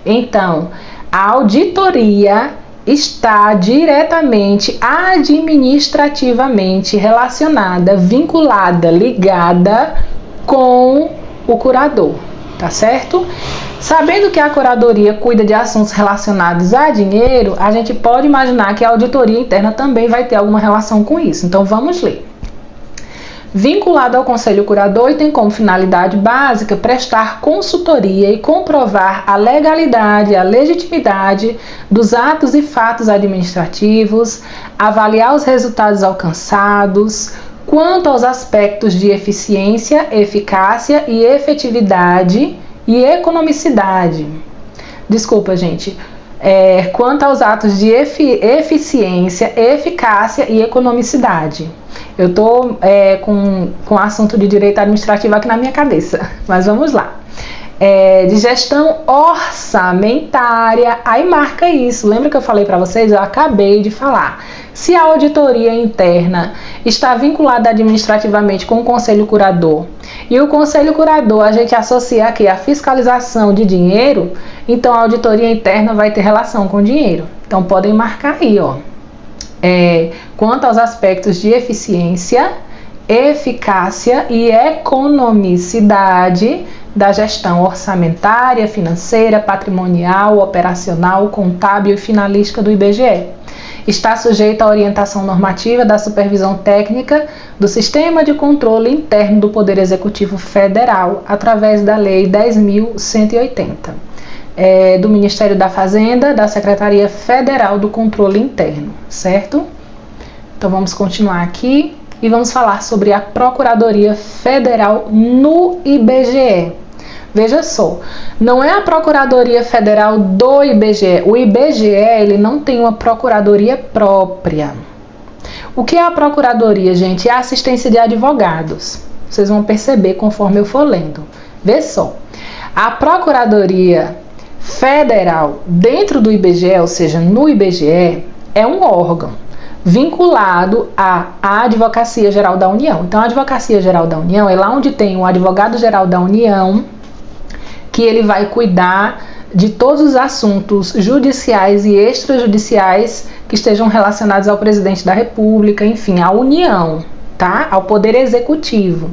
Então, a auditoria está diretamente, administrativamente relacionada, vinculada, ligada com o curador, tá certo? Sabendo que a curadoria cuida de assuntos relacionados a dinheiro, a gente pode imaginar que a auditoria interna também vai ter alguma relação com isso. Então, vamos ler. Vinculado ao Conselho Curador e tem como finalidade básica prestar consultoria e comprovar a legalidade e a legitimidade dos atos e fatos administrativos, avaliar os resultados alcançados, quanto aos aspectos de eficiência, eficácia e efetividade e economicidade. Desculpa, gente. Quanto aos atos de eficiência, eficácia e economicidade. Eu estou com o assunto de direito administrativo aqui na minha cabeça, mas vamos lá. De gestão orçamentária, aí marca isso. Lembra que eu falei para vocês? Eu acabei de falar. Se a auditoria interna está vinculada administrativamente com o Conselho Curador e o Conselho Curador a gente associa aqui a fiscalização de dinheiro, então a auditoria interna vai ter relação com dinheiro. Então podem marcar aí, ó. Quanto aos aspectos de eficiência, eficácia e economicidade da gestão orçamentária, financeira, patrimonial, operacional, contábil e finalística do IBGE. Está sujeito à orientação normativa da supervisão técnica do Sistema de Controle Interno do Poder Executivo Federal, através da Lei 10.180, do Ministério da Fazenda, da Secretaria Federal do Controle Interno, certo? Então vamos continuar aqui e vamos falar sobre a Procuradoria Federal no IBGE. Veja só, não é a Procuradoria Federal do IBGE. O IBGE ele não tem uma procuradoria própria, O que é a procuradoria, gente? É a assistência de advogados. Vocês vão perceber conforme eu for lendo. Vê só. A Procuradoria Federal dentro do IBGE, ou seja, no IBGE, é um órgão vinculado à Advocacia Geral da União. Então, a Advocacia Geral da União é lá onde tem o Advogado-Geral da União, que ele vai cuidar de todos os assuntos judiciais e extrajudiciais que estejam relacionados ao presidente da República, enfim, à União, tá? Ao Poder Executivo.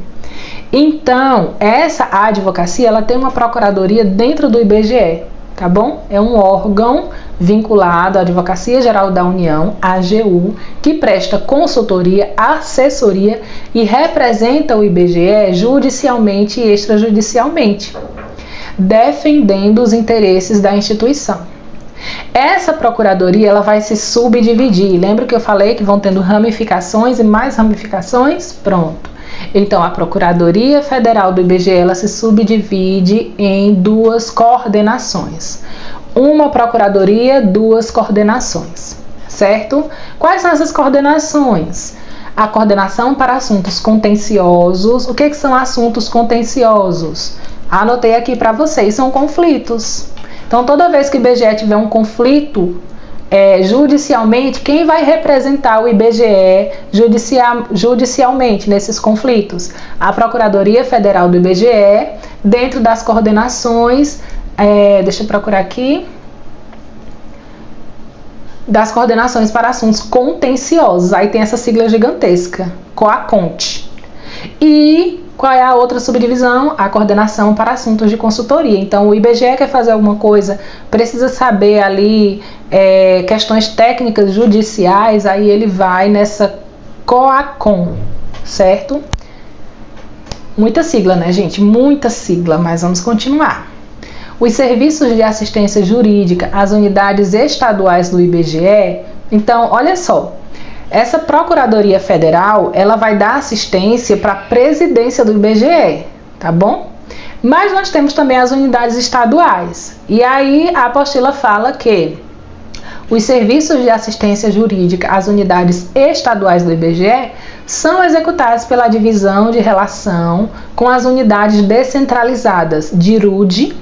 Então, essa advocacia, ela tem uma procuradoria dentro do IBGE, tá bom? É um órgão vinculado à Advocacia Geral da União, AGU, que presta consultoria, assessoria e representa o IBGE judicialmente e extrajudicialmente, defendendo os interesses da instituição. Essa procuradoria, ela vai se subdividir. Lembra que eu falei que vão tendo ramificações e mais ramificações? Pronto. Então, a Procuradoria Federal do IBGE, ela se subdivide em duas coordenações. Uma procuradoria, duas coordenações, certo? Quais são essas coordenações? A coordenação para assuntos contenciosos. O que são assuntos contenciosos? Anotei aqui para vocês, são conflitos. Então, toda vez que o IBGE tiver um conflito judicialmente, quem vai representar o IBGE judicialmente nesses conflitos? A Procuradoria Federal do IBGE, dentro das coordenações, deixa eu procurar aqui, das coordenações para assuntos contenciosos. Aí tem essa sigla gigantesca, COACONT. E qual é a outra subdivisão? A coordenação para assuntos de consultoria. Então, o IBGE quer fazer alguma coisa, precisa saber ali questões técnicas judiciais, aí ele vai nessa COACON, certo? Muita sigla, né, gente? Muita sigla, mas vamos continuar. Os serviços de assistência jurídica, as unidades estaduais do IBGE. Então, olha só. Essa Procuradoria Federal, ela vai dar assistência para a presidência do IBGE, tá bom? Mas nós temos também as unidades estaduais. E aí a apostila fala que os serviços de assistência jurídica, as unidades estaduais do IBGE, são executados pela divisão de relação com as unidades descentralizadas, DIRUD,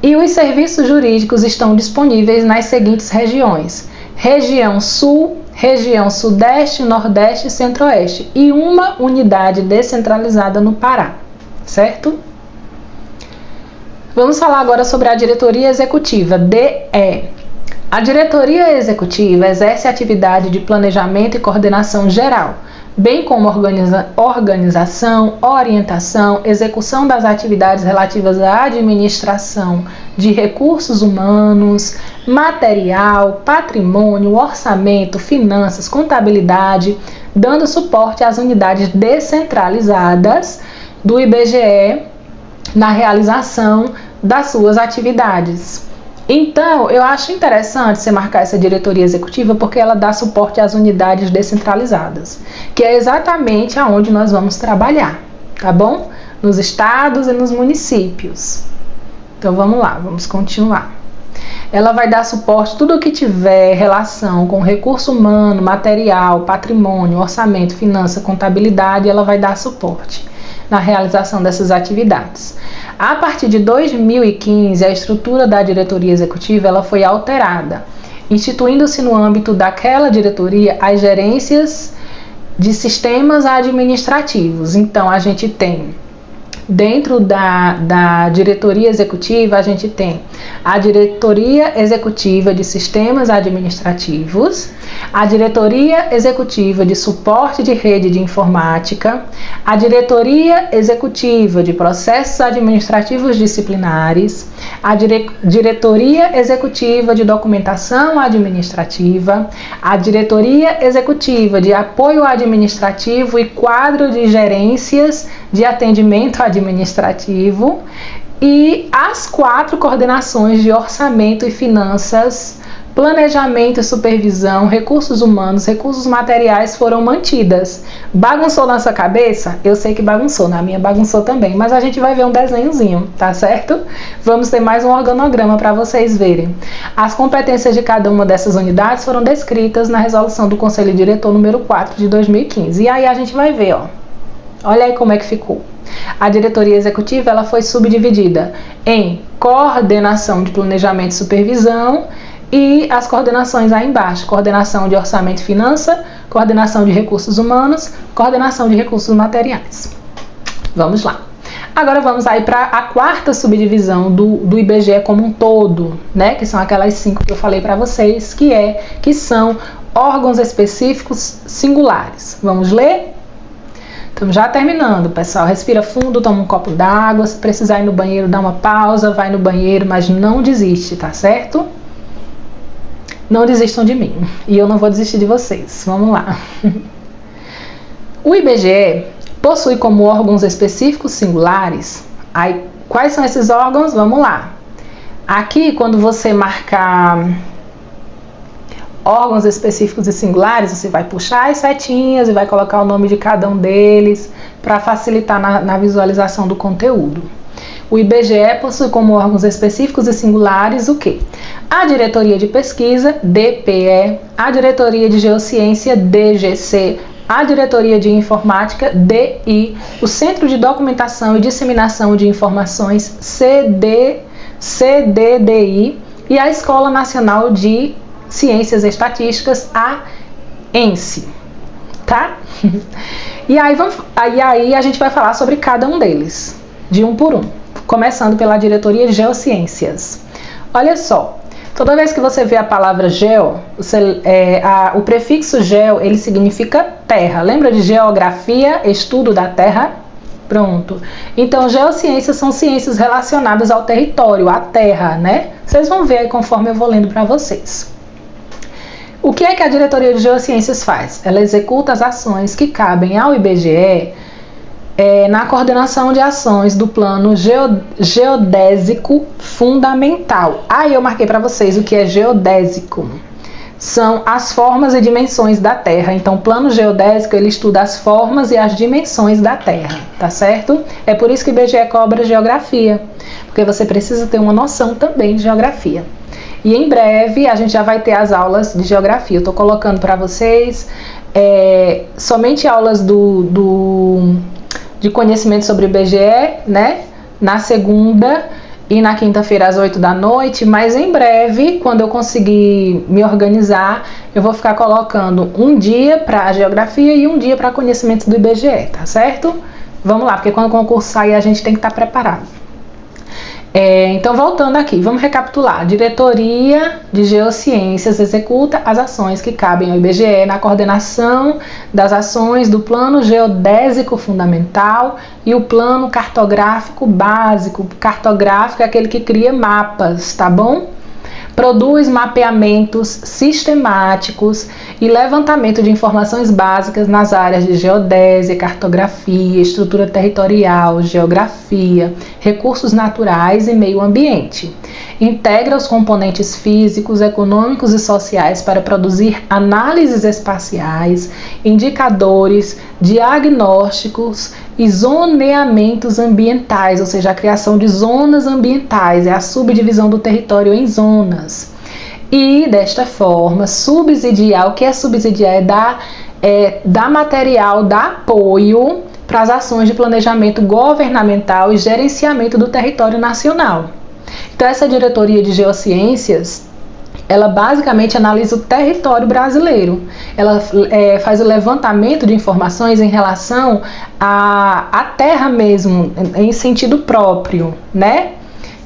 e os serviços jurídicos estão disponíveis nas seguintes regiões: região Sul, região Sudeste, Nordeste e Centro-Oeste, e uma unidade descentralizada no Pará, certo? Vamos falar agora sobre a diretoria executiva, DE. A diretoria executiva exerce atividade de planejamento e coordenação geral, bem como organização, orientação, execução das atividades relativas à administração de recursos humanos, material, patrimônio, orçamento, finanças, contabilidade, dando suporte às unidades descentralizadas do IBGE na realização das suas atividades. Então, eu acho interessante você marcar essa diretoria executiva porque ela dá suporte às unidades descentralizadas, que é exatamente aonde nós vamos trabalhar, tá bom? Nos estados e nos municípios. Então, vamos lá, vamos continuar. Ela vai dar suporte a tudo que tiver relação com recurso humano, material, patrimônio, orçamento, finança, contabilidade, ela vai dar suporte na realização dessas atividades. A partir de 2015, a estrutura da diretoria executiva ela foi alterada, instituindo-se no âmbito daquela diretoria as gerências de sistemas administrativos. Então, a gente tem, dentro da diretoria executiva, a gente tem a diretoria executiva de sistemas administrativos, a diretoria executiva de suporte de rede de informática, a diretoria executiva de processos administrativos disciplinares, a diretoria executiva de documentação administrativa, a diretoria executiva de apoio administrativo e quadro de gerências de atendimento administrativo e as 4 coordenações de orçamento e finanças, planejamento e supervisão, recursos humanos, recursos materiais foram mantidas. Bagunçou na sua cabeça? Eu sei que bagunçou, na minha bagunçou também, mas a gente vai ver um desenhozinho, tá certo? Vamos ter mais um organograma para vocês verem. As competências de cada uma dessas unidades foram descritas na resolução do Conselho Diretor número 4 de 2015. E aí a gente vai ver, ó. Olha aí como é que ficou. A diretoria executiva ela foi subdividida em coordenação de planejamento e supervisão e as coordenações aí embaixo: coordenação de orçamento e finança, coordenação de recursos humanos, coordenação de recursos materiais. Vamos lá. Agora vamos aí para a quarta subdivisão do IBGE como um todo, né? Que são aquelas 5 que eu falei para vocês, que são órgãos específicos singulares. Vamos ler? Estamos já terminando, pessoal. Respira fundo, toma um copo d'água. Se precisar ir no banheiro, dá uma pausa, vai no banheiro, mas não desiste, tá certo? Não desistam de mim. E eu não vou desistir de vocês. Vamos lá. O IBGE possui como órgãos específicos singulares. Aí, quais são esses órgãos? Vamos lá. Aqui, quando você marcar órgãos específicos e singulares, você vai puxar as setinhas e vai colocar o nome de cada um deles para facilitar na visualização do conteúdo. O IBGE possui como órgãos específicos e singulares o quê? A Diretoria de Pesquisa, DPE, a Diretoria de Geociência, DGC, a Diretoria de Informática, DI, o Centro de Documentação e Disseminação de Informações, CDDI, e a Escola Nacional de Ciências Estatísticas, a ENSE, tá? E aí a gente vai falar sobre cada um deles, de um por um, começando pela Diretoria de Geociências. Olha só, toda vez que você vê a palavra geo, o prefixo geo, ele significa terra. Lembra de geografia, estudo da terra? Pronto. Então, geociências são ciências relacionadas ao território, à terra, né? Vocês vão ver aí conforme eu vou lendo para vocês. O que é que a Diretoria de Geociências faz? Ela executa as ações que cabem ao IBGE na coordenação de ações do plano geodésico fundamental. Aí eu marquei para vocês o que é geodésico. São as formas e dimensões da Terra. Então, o plano geodésico, ele estuda as formas e as dimensões da Terra, tá certo? É por isso que o IBGE cobra geografia, porque você precisa ter uma noção também de geografia. E em breve a gente já vai ter as aulas de geografia. Eu estou colocando para vocês somente aulas de conhecimento sobre o IBGE, né? Na segunda e na quinta-feira às 8 da noite, mas em breve, quando eu conseguir me organizar, eu vou ficar colocando um dia para geografia e um dia para conhecimento do IBGE, tá certo? Vamos lá, porque quando o concurso sair a gente tem que estar preparado. Então, voltando aqui, vamos recapitular. A Diretoria de Geociências executa as ações que cabem ao IBGE na coordenação das ações do Plano Geodésico Fundamental e o Plano Cartográfico Básico. Cartográfico é aquele que cria mapas, tá bom? Produz mapeamentos sistemáticos e levantamento de informações básicas nas áreas de geodésia, cartografia, estrutura territorial, geografia, recursos naturais e meio ambiente. Integra os componentes físicos, econômicos e sociais para produzir análises espaciais, indicadores, diagnósticos e zoneamentos ambientais, ou seja, a criação de zonas ambientais, é a subdivisão do território em zonas. E, desta forma, subsidiar, o que é subsidiar? Dar material, dar apoio para as ações de planejamento governamental e gerenciamento do território nacional. Então, essa Diretoria de Geociências, ela basicamente analisa o território brasileiro. Ela faz o levantamento de informações em relação à terra mesmo, em sentido próprio, né?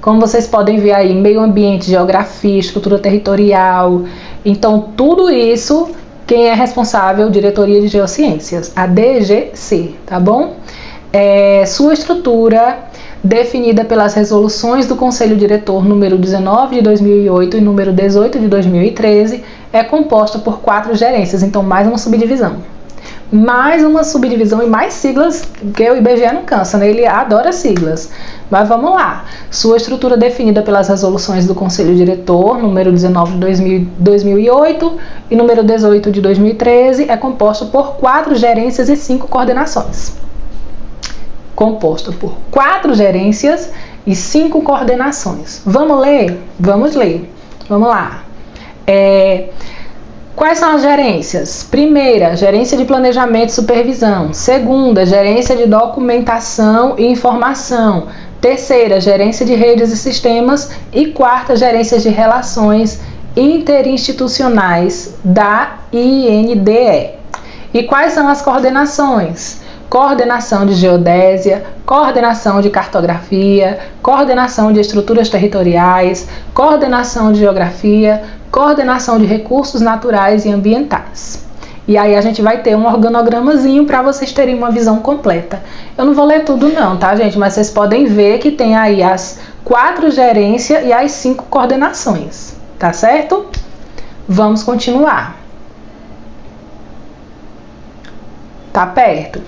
Como vocês podem ver aí, meio ambiente, geografia, estrutura territorial. Então, tudo isso, quem é responsável? Diretoria de Geociências, a DGC, tá bom? Sua estrutura, definida pelas resoluções do Conselho Diretor número 19 de 2008 e número 18 de 2013, é composta por 4 gerências, então mais uma subdivisão. Mais uma subdivisão e mais siglas, que o IBGE não cansa, né? Ele adora siglas. Mas vamos lá. Sua estrutura definida pelas resoluções do Conselho Diretor, número 19 de 2008 e número 18 de 2013, é composta por 4 gerências e 5 coordenações. Composta por 4 gerências e 5 coordenações. Vamos ler? Vamos ler. Vamos lá. Quais são as gerências? Primeira, gerência de planejamento e supervisão. Segunda, gerência de documentação e informação. Terceira, gerência de redes e sistemas. E quarta, gerência de relações interinstitucionais da INDE. E quais são as coordenações? Coordenação de geodésia, coordenação de cartografia, coordenação de estruturas territoriais, coordenação de geografia, coordenação de recursos naturais e ambientais. E aí a gente vai ter um organogramazinho para vocês terem uma visão completa. Eu não vou ler tudo não, tá, gente? Mas vocês podem ver que tem aí as 4 gerências e as 5 coordenações, tá certo? Vamos continuar. Tá perto.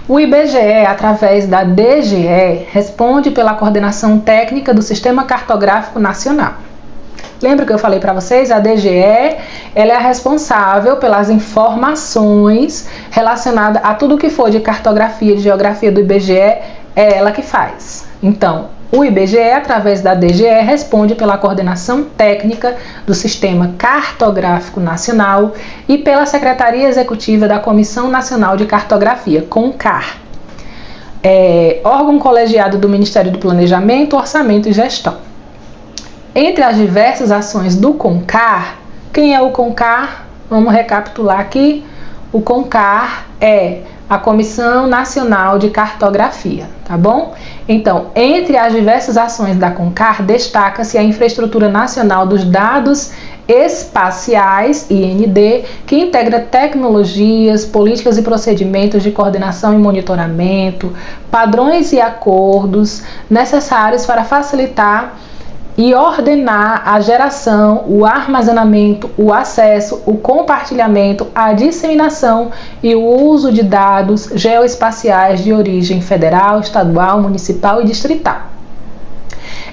O IBGE, através da DGE, responde pela coordenação técnica do Sistema Cartográfico Nacional. Lembra que eu falei para vocês? A DGE ela é a responsável pelas informações relacionadas a tudo que for de cartografia e de geografia do IBGE, é ela que faz. Então, o IBGE, através da DGE, responde pela coordenação técnica do Sistema Cartográfico Nacional e pela Secretaria Executiva da Comissão Nacional de Cartografia, CONCAR, órgão colegiado do Ministério do Planejamento, Orçamento e Gestão. Entre as diversas ações do CONCAR, quem é o CONCAR? Vamos recapitular aqui. O CONCAR é a Comissão Nacional de Cartografia, tá bom? Então, entre as diversas ações da CONCAR, destaca-se a Infraestrutura Nacional dos Dados Espaciais, IND, que integra tecnologias, políticas e procedimentos de coordenação e monitoramento, padrões e acordos necessários para facilitar e ordenar a geração, o armazenamento, o acesso, o compartilhamento, a disseminação e o uso de dados geoespaciais de origem federal, estadual, municipal e distrital.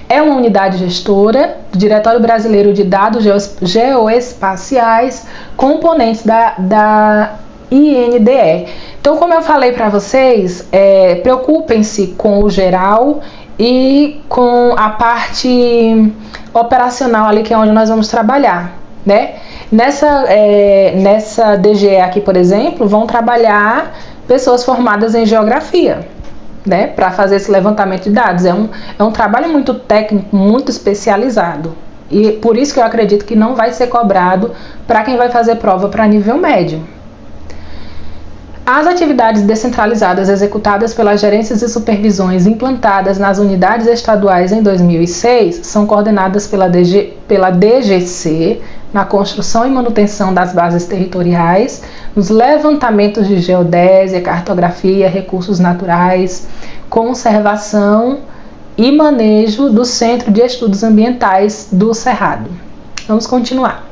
É uma unidade gestora do Diretório Brasileiro de Dados Geoespaciais, componentes da INDE. Então, como eu falei para vocês, preocupem-se com o geral e com a parte operacional ali, que é onde nós vamos trabalhar, né? Nessa DGE aqui, por exemplo, vão trabalhar pessoas formadas em geografia, né? Para fazer esse levantamento de dados. É um trabalho muito técnico, muito especializado. E por isso que eu acredito que não vai ser cobrado para quem vai fazer prova para nível médio. As atividades descentralizadas executadas pelas gerências e supervisões implantadas nas unidades estaduais em 2006 são coordenadas pela DGC na construção e manutenção das bases territoriais, nos levantamentos de geodésia, cartografia, recursos naturais, conservação e manejo do Centro de Estudos Ambientais do Cerrado. Vamos continuar.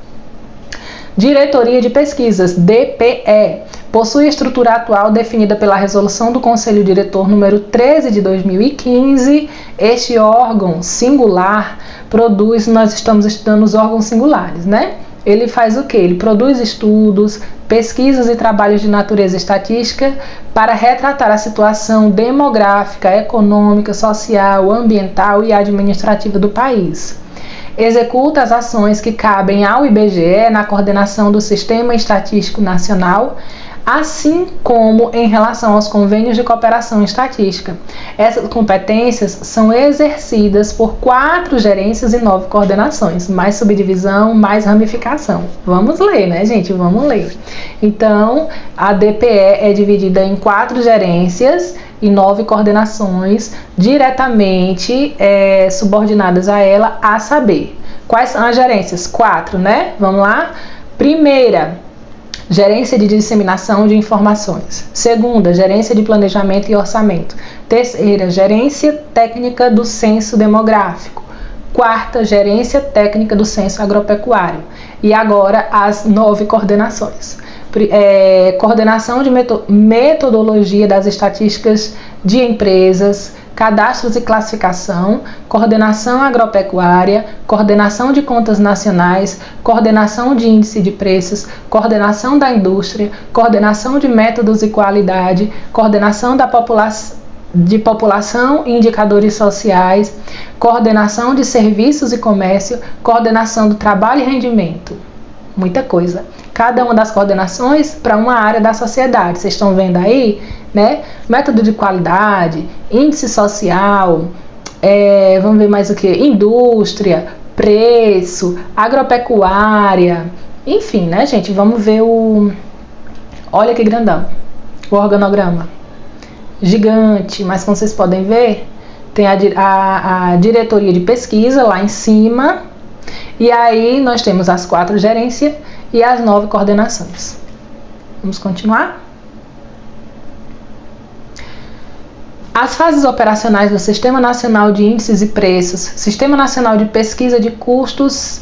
Diretoria de Pesquisas, DPE, possui estrutura atual definida pela Resolução do Conselho Diretor número 13 de 2015. Este órgão singular produz, nós estamos estudando os órgãos singulares, né? Ele faz o quê? Ele produz estudos, pesquisas e trabalhos de natureza estatística para retratar a situação demográfica, econômica, social, ambiental e administrativa do país. Executa as ações que cabem ao IBGE na coordenação do Sistema Estatístico Nacional, assim como em relação aos convênios de cooperação estatística. Essas competências são exercidas por 4 gerências e 9 coordenações, mais subdivisão, mais ramificação. Vamos ler, né, gente? Vamos ler. Então, a DPE é dividida em 4 gerências e 9 coordenações diretamente subordinadas a ela, a saber. Quais são as gerências? 4, né? Vamos lá? Primeira, gerência de disseminação de informações. Segunda, gerência de planejamento e orçamento. Terceira, gerência técnica do censo demográfico. Quarta, gerência técnica do censo agropecuário. E agora as 9 coordenações. Coordenação de metodologia das estatísticas de empresas, cadastros e classificação, coordenação agropecuária, coordenação de contas nacionais, coordenação de índice de preços, coordenação da indústria, coordenação de métodos e qualidade, coordenação de população e indicadores sociais, coordenação de serviços e comércio, coordenação do trabalho e rendimento. Muita coisa. Cada uma das coordenações para uma área da sociedade. Vocês estão vendo aí, né? Método de qualidade, índice social, vamos ver mais o que? Indústria, preço, agropecuária, enfim, né, gente? Vamos ver olha que grandão, o organograma. Gigante, mas como vocês podem ver, tem a diretoria de pesquisa lá em cima, e aí nós temos as 4 gerências e as 9 coordenações. Vamos continuar? As fases operacionais do Sistema Nacional de Índices e Preços, Sistema Nacional de Pesquisa de Custos,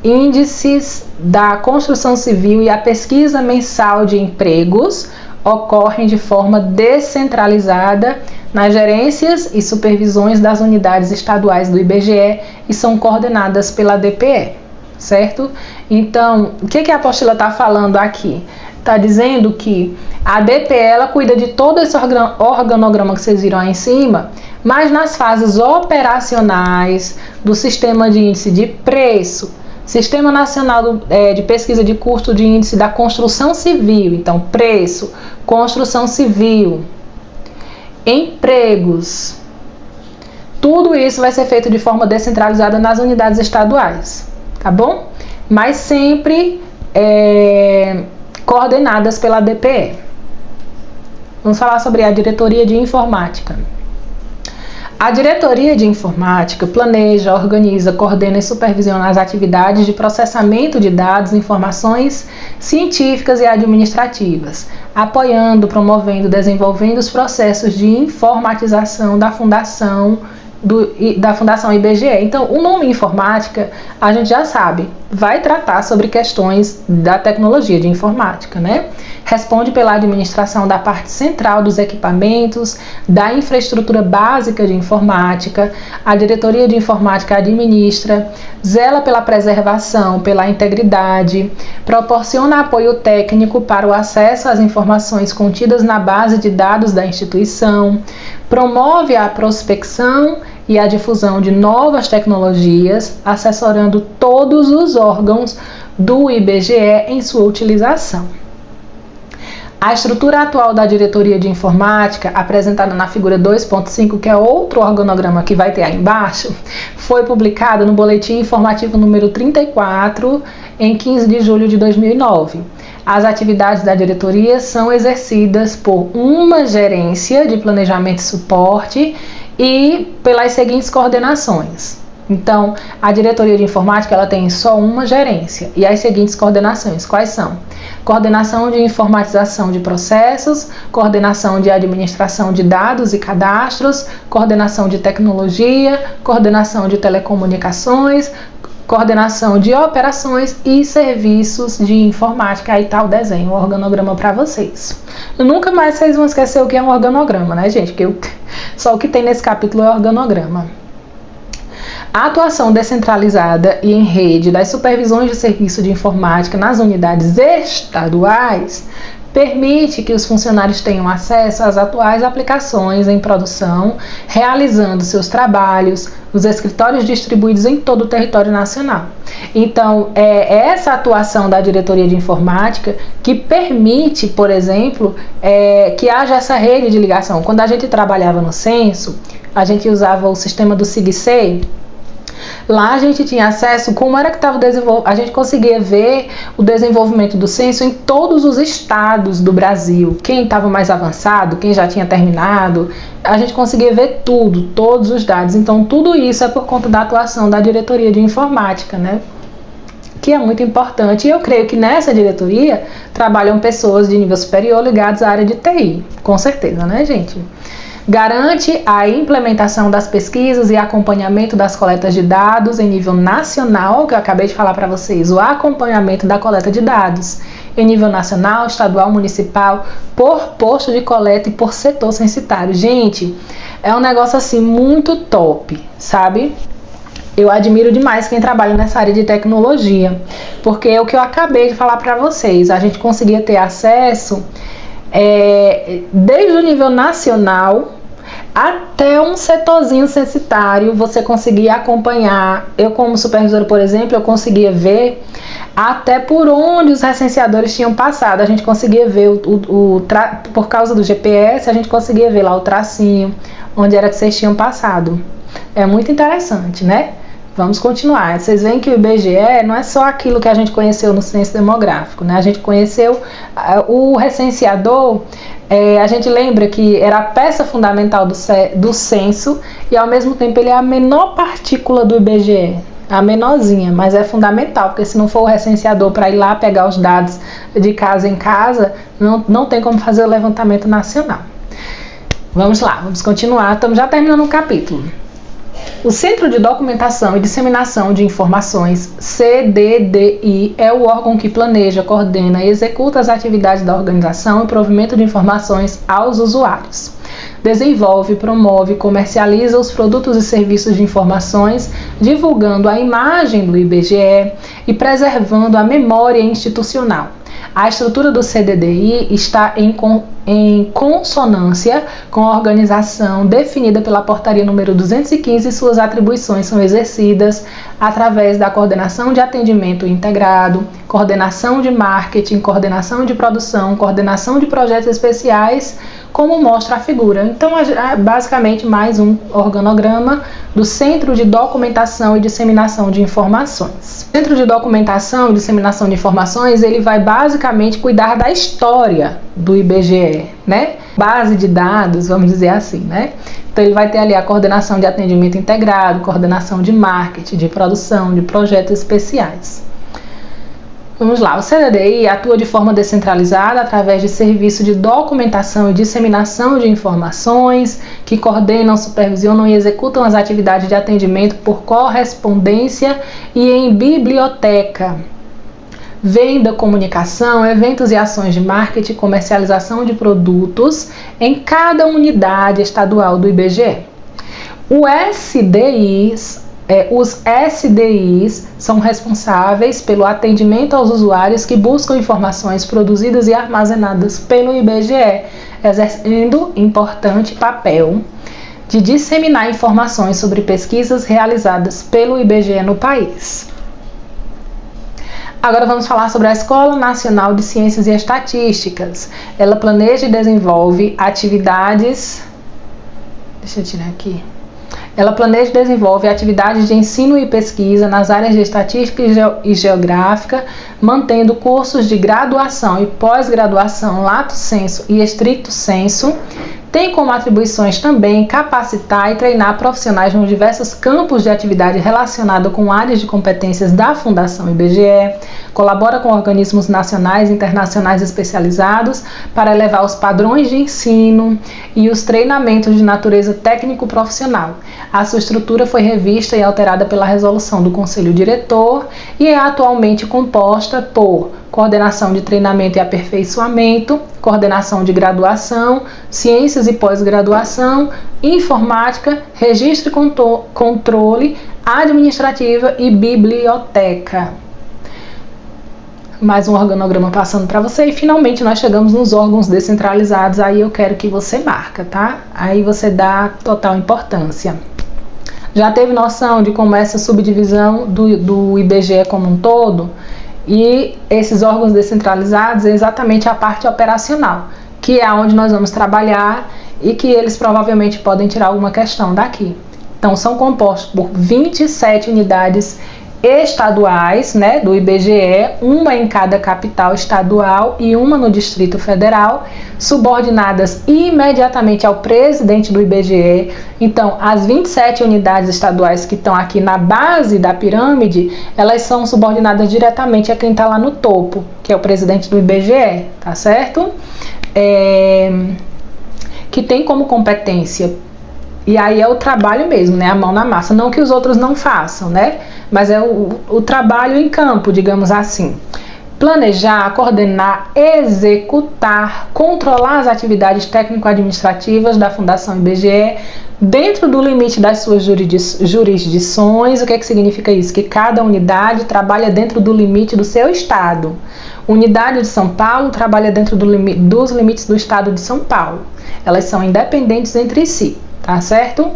Índices da Construção Civil e a Pesquisa Mensal de Empregos ocorrem de forma descentralizada nas gerências e supervisões das unidades estaduais do IBGE e são coordenadas pela DPE, certo? Então, o que a apostila está falando aqui? Está dizendo que a DPE ela cuida de todo esse organograma que vocês viram aí em cima, mas nas fases operacionais do Sistema de Índice de Preço, Sistema Nacional de Pesquisa de Custo de Índice da Construção Civil, então preço, construção civil, empregos, tudo isso vai ser feito de forma descentralizada nas unidades estaduais, tá bom? Mas sempre coordenadas pela DPE. Vamos falar sobre a Diretoria de Informática. A Diretoria de Informática planeja, organiza, coordena e supervisiona as atividades de processamento de dados, informações científicas e administrativas, apoiando, promovendo, desenvolvendo os processos de informatização da Fundação IBGE. Então, o nome informática, a gente já sabe, vai tratar sobre questões da tecnologia de informática, né? Responde pela administração da parte central dos equipamentos, da infraestrutura básica de informática. A Diretoria de Informática administra, zela pela preservação, pela integridade, proporciona apoio técnico para o acesso às informações contidas na base de dados da instituição, promove a prospecção e a difusão de novas tecnologias, assessorando todos os órgãos do IBGE em sua utilização. A estrutura atual da Diretoria de Informática, apresentada na figura 2.5, que é outro organograma que vai ter aí embaixo, foi publicada no Boletim Informativo número 34, em 15 de julho de 2009. As atividades da diretoria são exercidas por uma gerência de planejamento e suporte e pelas seguintes coordenações. Então, a diretoria de informática ela tem só uma gerência e as seguintes coordenações, quais são? Coordenação de informatização de processos, coordenação de administração de dados e cadastros, coordenação de tecnologia, coordenação de telecomunicações, coordenação de operações e serviços de informática. Aí tá o desenho, o organograma para vocês. Nunca mais vocês vão esquecer o que é um organograma, né, gente? Porque só o que tem nesse capítulo é organograma. A atuação descentralizada e em rede das supervisões de serviço de informática nas unidades estaduais permite que os funcionários tenham acesso às atuais aplicações em produção, realizando seus trabalhos nos escritórios distribuídos em todo o território nacional. Então, é essa atuação da diretoria de informática que permite, por exemplo, que haja essa rede de ligação. Quando a gente trabalhava no censo, a gente usava o sistema do SIG-SEI. Lá a gente tinha acesso como era que estava o desenvolvimento, a gente conseguia ver o desenvolvimento do censo em todos os estados do Brasil, quem estava mais avançado, quem já tinha terminado, a gente conseguia ver tudo, todos os dados. Então tudo isso é por conta da atuação da diretoria de informática, né? Que é muito importante, e eu creio que nessa diretoria trabalham pessoas de nível superior ligadas à área de TI, com certeza, né, gente? Garante a implementação das pesquisas e acompanhamento das coletas de dados em nível nacional, que eu acabei de falar para vocês, o acompanhamento da coleta de dados em nível nacional, estadual, municipal, por posto de coleta e por setor censitário. Gente, é um negócio assim muito top, sabe? Eu admiro demais quem trabalha nessa área de tecnologia, porque é o que eu acabei de falar para vocês, a gente conseguia ter acesso desde o nível nacional até um setorzinho censitário você conseguia acompanhar. Eu, como supervisora, por exemplo, eu conseguia ver até por onde os recenseadores tinham passado. A gente conseguia ver por causa do GPS, a gente conseguia ver lá o tracinho, onde era que vocês tinham passado. É muito interessante, né? Vamos continuar. Vocês veem que o IBGE não é só aquilo que a gente conheceu no censo demográfico, né? A gente conheceu o recenseador, a gente lembra que era a peça fundamental do censo e ao mesmo tempo ele é a menor partícula do IBGE, a menorzinha, mas é fundamental, porque se não for o recenseador para ir lá pegar os dados de casa em casa, não tem como fazer o levantamento nacional. Vamos lá, vamos continuar, estamos já terminando o capítulo. O Centro de Documentação e Disseminação de Informações, CDDI, é o órgão que planeja, coordena e executa as atividades da organização e provimento de informações aos usuários. Desenvolve, promove e comercializa os produtos e serviços de informações, divulgando a imagem do IBGE e preservando a memória institucional. A estrutura do CDDI está em consonância com a organização definida pela Portaria número 215 e suas atribuições são exercidas através da coordenação de atendimento integrado, coordenação de marketing, coordenação de produção, coordenação de projetos especiais, como mostra a figura. Então, basicamente, mais um organograma do Centro de Documentação e Disseminação de Informações. O Centro de Documentação e Disseminação de Informações, ele vai basicamente cuidar da história do IBGE, né? Base de dados, vamos dizer assim, né? Então, ele vai ter ali a coordenação de atendimento integrado, coordenação de marketing, de produção, de projetos especiais. Vamos lá, o CDDI atua de forma descentralizada através de serviço de documentação e disseminação de informações que coordenam, supervisionam e executam as atividades de atendimento por correspondência e em biblioteca. Venda, comunicação, eventos e ações de marketing e comercialização de produtos em cada unidade estadual do IBGE. Os SDIs são responsáveis pelo atendimento aos usuários que buscam informações produzidas e armazenadas pelo IBGE, exercendo importante papel de disseminar informações sobre pesquisas realizadas pelo IBGE no país. Agora vamos falar sobre a Escola Nacional de Ciências e Estatísticas. Ela planeja e desenvolve atividades... Deixa eu tirar aqui. Ela planeja e desenvolve atividades de ensino e pesquisa nas áreas de estatística e geográfica, mantendo cursos de graduação e pós-graduação lato sensu e estricto sensu. Tem como atribuições também capacitar e treinar profissionais nos diversos campos de atividade relacionados com áreas de competências da Fundação IBGE, colabora com organismos nacionais e internacionais especializados para elevar os padrões de ensino e os treinamentos de natureza técnico-profissional. A sua estrutura foi revista e alterada pela resolução do Conselho Diretor e é atualmente composta por coordenação de treinamento e aperfeiçoamento, coordenação de graduação, ciências e pós-graduação, informática, registro e controle, administrativa e biblioteca. Mais um organograma passando para você e finalmente nós chegamos nos órgãos descentralizados. Aí eu quero que você marca, tá? Aí você dá total importância. Já teve noção de como essa subdivisão do IBGE como um todo? E esses órgãos descentralizados é exatamente a parte operacional, que é onde nós vamos trabalhar e que eles provavelmente podem tirar alguma questão daqui. Então, são compostos por 27 unidades estaduais, né, do IBGE, uma em cada capital estadual e uma no Distrito Federal, subordinadas imediatamente ao presidente do IBGE. Então, as 27 unidades estaduais que estão aqui na base da pirâmide, elas são subordinadas diretamente a quem está lá no topo, que é o presidente do IBGE, tá certo? Que tem como competência, e aí é o trabalho mesmo, né, a mão na massa, não que os outros não façam, né, mas é o trabalho em campo, digamos assim. Planejar, coordenar, executar, controlar as atividades técnico-administrativas da Fundação IBGE dentro do limite das suas jurisdições. O que é que significa isso? Que cada unidade trabalha dentro do limite do seu estado. Unidade de São Paulo trabalha dentro dos limites do estado de São Paulo. Elas são independentes entre si, tá certo?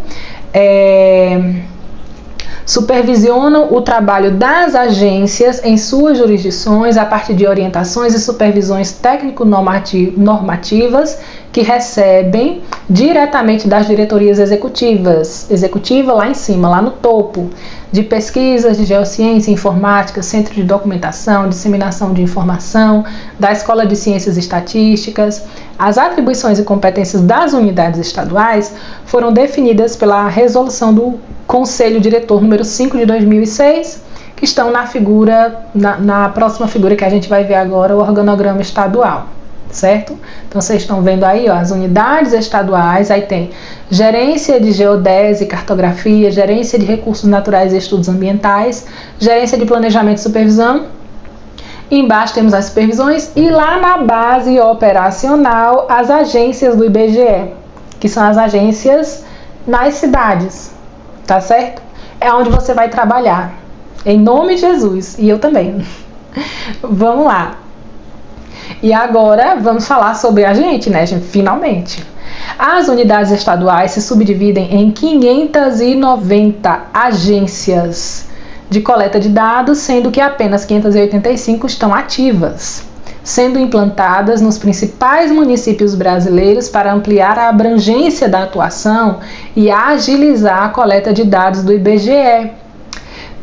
Supervisionam o trabalho das agências em suas jurisdições a partir de orientações e supervisões técnico-normativas que recebem diretamente das diretorias executiva lá em cima, lá no topo, de pesquisas de geociência, informática, centro de documentação, disseminação de informação, da Escola de Ciências Estatísticas. As atribuições e competências das unidades estaduais foram definidas pela resolução do Conselho Diretor número 5 de 2006, que estão na figura, na próxima figura que a gente vai ver agora, o organograma estadual, certo? Então vocês estão vendo aí, ó, as unidades estaduais, aí tem gerência de geodésia e cartografia, gerência de recursos naturais e estudos ambientais, gerência de planejamento e supervisão. Embaixo temos as supervisões e lá na base operacional as agências do IBGE, que são as agências nas cidades, tá certo? É onde você vai trabalhar, em nome de Jesus, e eu também. Vamos lá. E agora vamos falar sobre a gente, né, gente? Finalmente. As unidades estaduais se subdividem em 590 agências de coleta de dados, sendo que apenas 585 estão ativas, sendo implantadas nos principais municípios brasileiros para ampliar a abrangência da atuação e agilizar a coleta de dados do IBGE.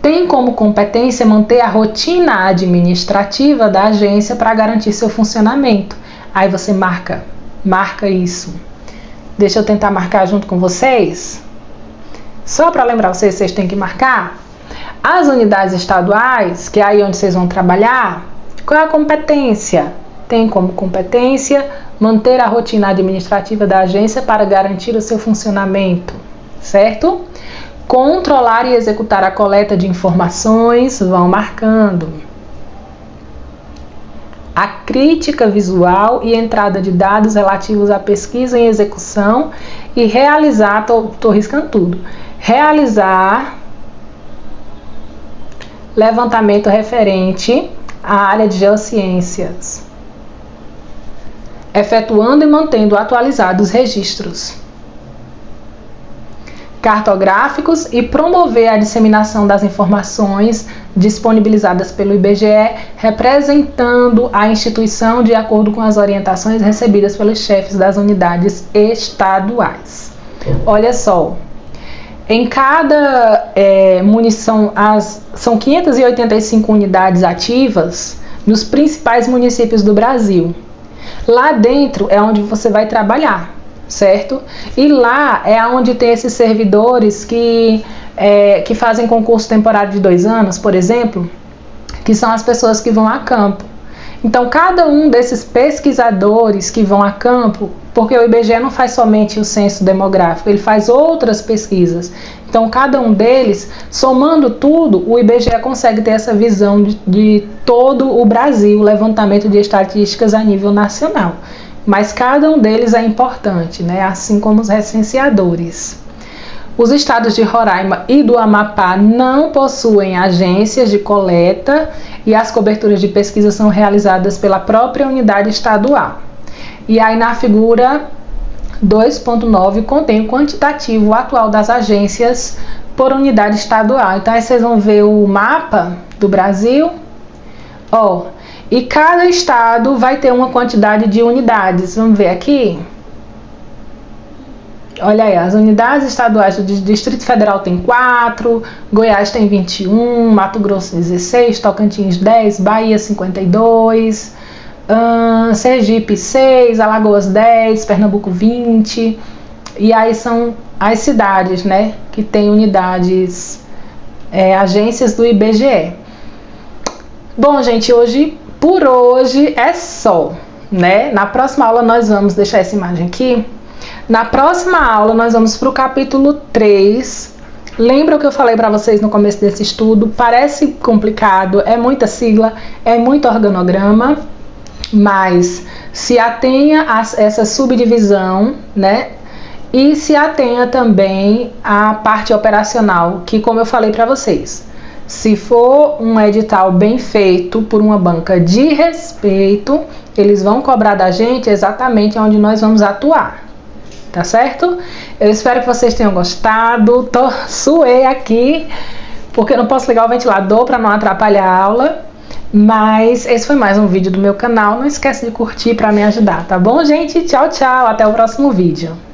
Tem como competência manter a rotina administrativa da agência para garantir seu funcionamento. Aí você marca isso. Deixa eu tentar marcar junto com vocês. Só para lembrar vocês, vocês têm que marcar. As unidades estaduais, que é aí onde vocês vão trabalhar, qual é a competência? Tem como competência manter a rotina administrativa da agência para garantir o seu funcionamento, certo? Controlar e executar a coleta de informações, vão marcando. A crítica visual e entrada de dados relativos à pesquisa em execução e realizar, tô riscando tudo, realizar levantamento referente à área de geociências, efetuando e mantendo atualizados os registros cartográficos e promover a disseminação das informações disponibilizadas pelo IBGE, representando a instituição de acordo com as orientações recebidas pelos chefes das unidades estaduais. Olha só, em cada munição, são 585 unidades ativas nos principais municípios do Brasil. Lá dentro é onde você vai trabalhar, certo? E lá é onde tem esses servidores que fazem concurso temporário de 2 anos, por exemplo, que são as pessoas que vão a campo. Então, cada um desses pesquisadores que vão a campo, porque o IBGE não faz somente o censo demográfico, ele faz outras pesquisas. Então, cada um deles, somando tudo, o IBGE consegue ter essa visão de todo o Brasil, levantamento de estatísticas a nível nacional. Mas cada um deles é importante, né? Assim como os recenseadores. Os estados de Roraima e do Amapá não possuem agências de coleta e as coberturas de pesquisa são realizadas pela própria unidade estadual. E aí na figura 2.9 contém o quantitativo atual das agências por unidade estadual. Então aí vocês vão ver o mapa do Brasil, ó, e cada estado vai ter uma quantidade de unidades. Vamos ver aqui. Olha aí, as unidades estaduais do Distrito Federal tem 4, Goiás tem 21, Mato Grosso 16, Tocantins 10, Bahia 52, Sergipe 6, Alagoas 10, Pernambuco 20. E aí são as cidades, né, que tem unidades, agências do IBGE. Bom, gente, por hoje é só, né? Na próxima aula nós vamos deixar essa imagem aqui. Na próxima aula nós vamos para o capítulo 3. Lembra o que eu falei para vocês no começo desse estudo? Parece complicado, é muita sigla, é muito organograma, mas se atenha a essa subdivisão, né? E se atenha também à parte operacional, que como eu falei para vocês, se for um edital bem feito por uma banca de respeito, eles vão cobrar da gente exatamente onde nós vamos atuar. tá certo? Eu espero que vocês tenham gostado. Suei aqui porque eu não posso ligar o ventilador para não atrapalhar a aula. Mas esse foi mais um vídeo do meu canal. Não esquece de curtir para me ajudar, tá bom, gente? Tchau, tchau. Até o próximo vídeo.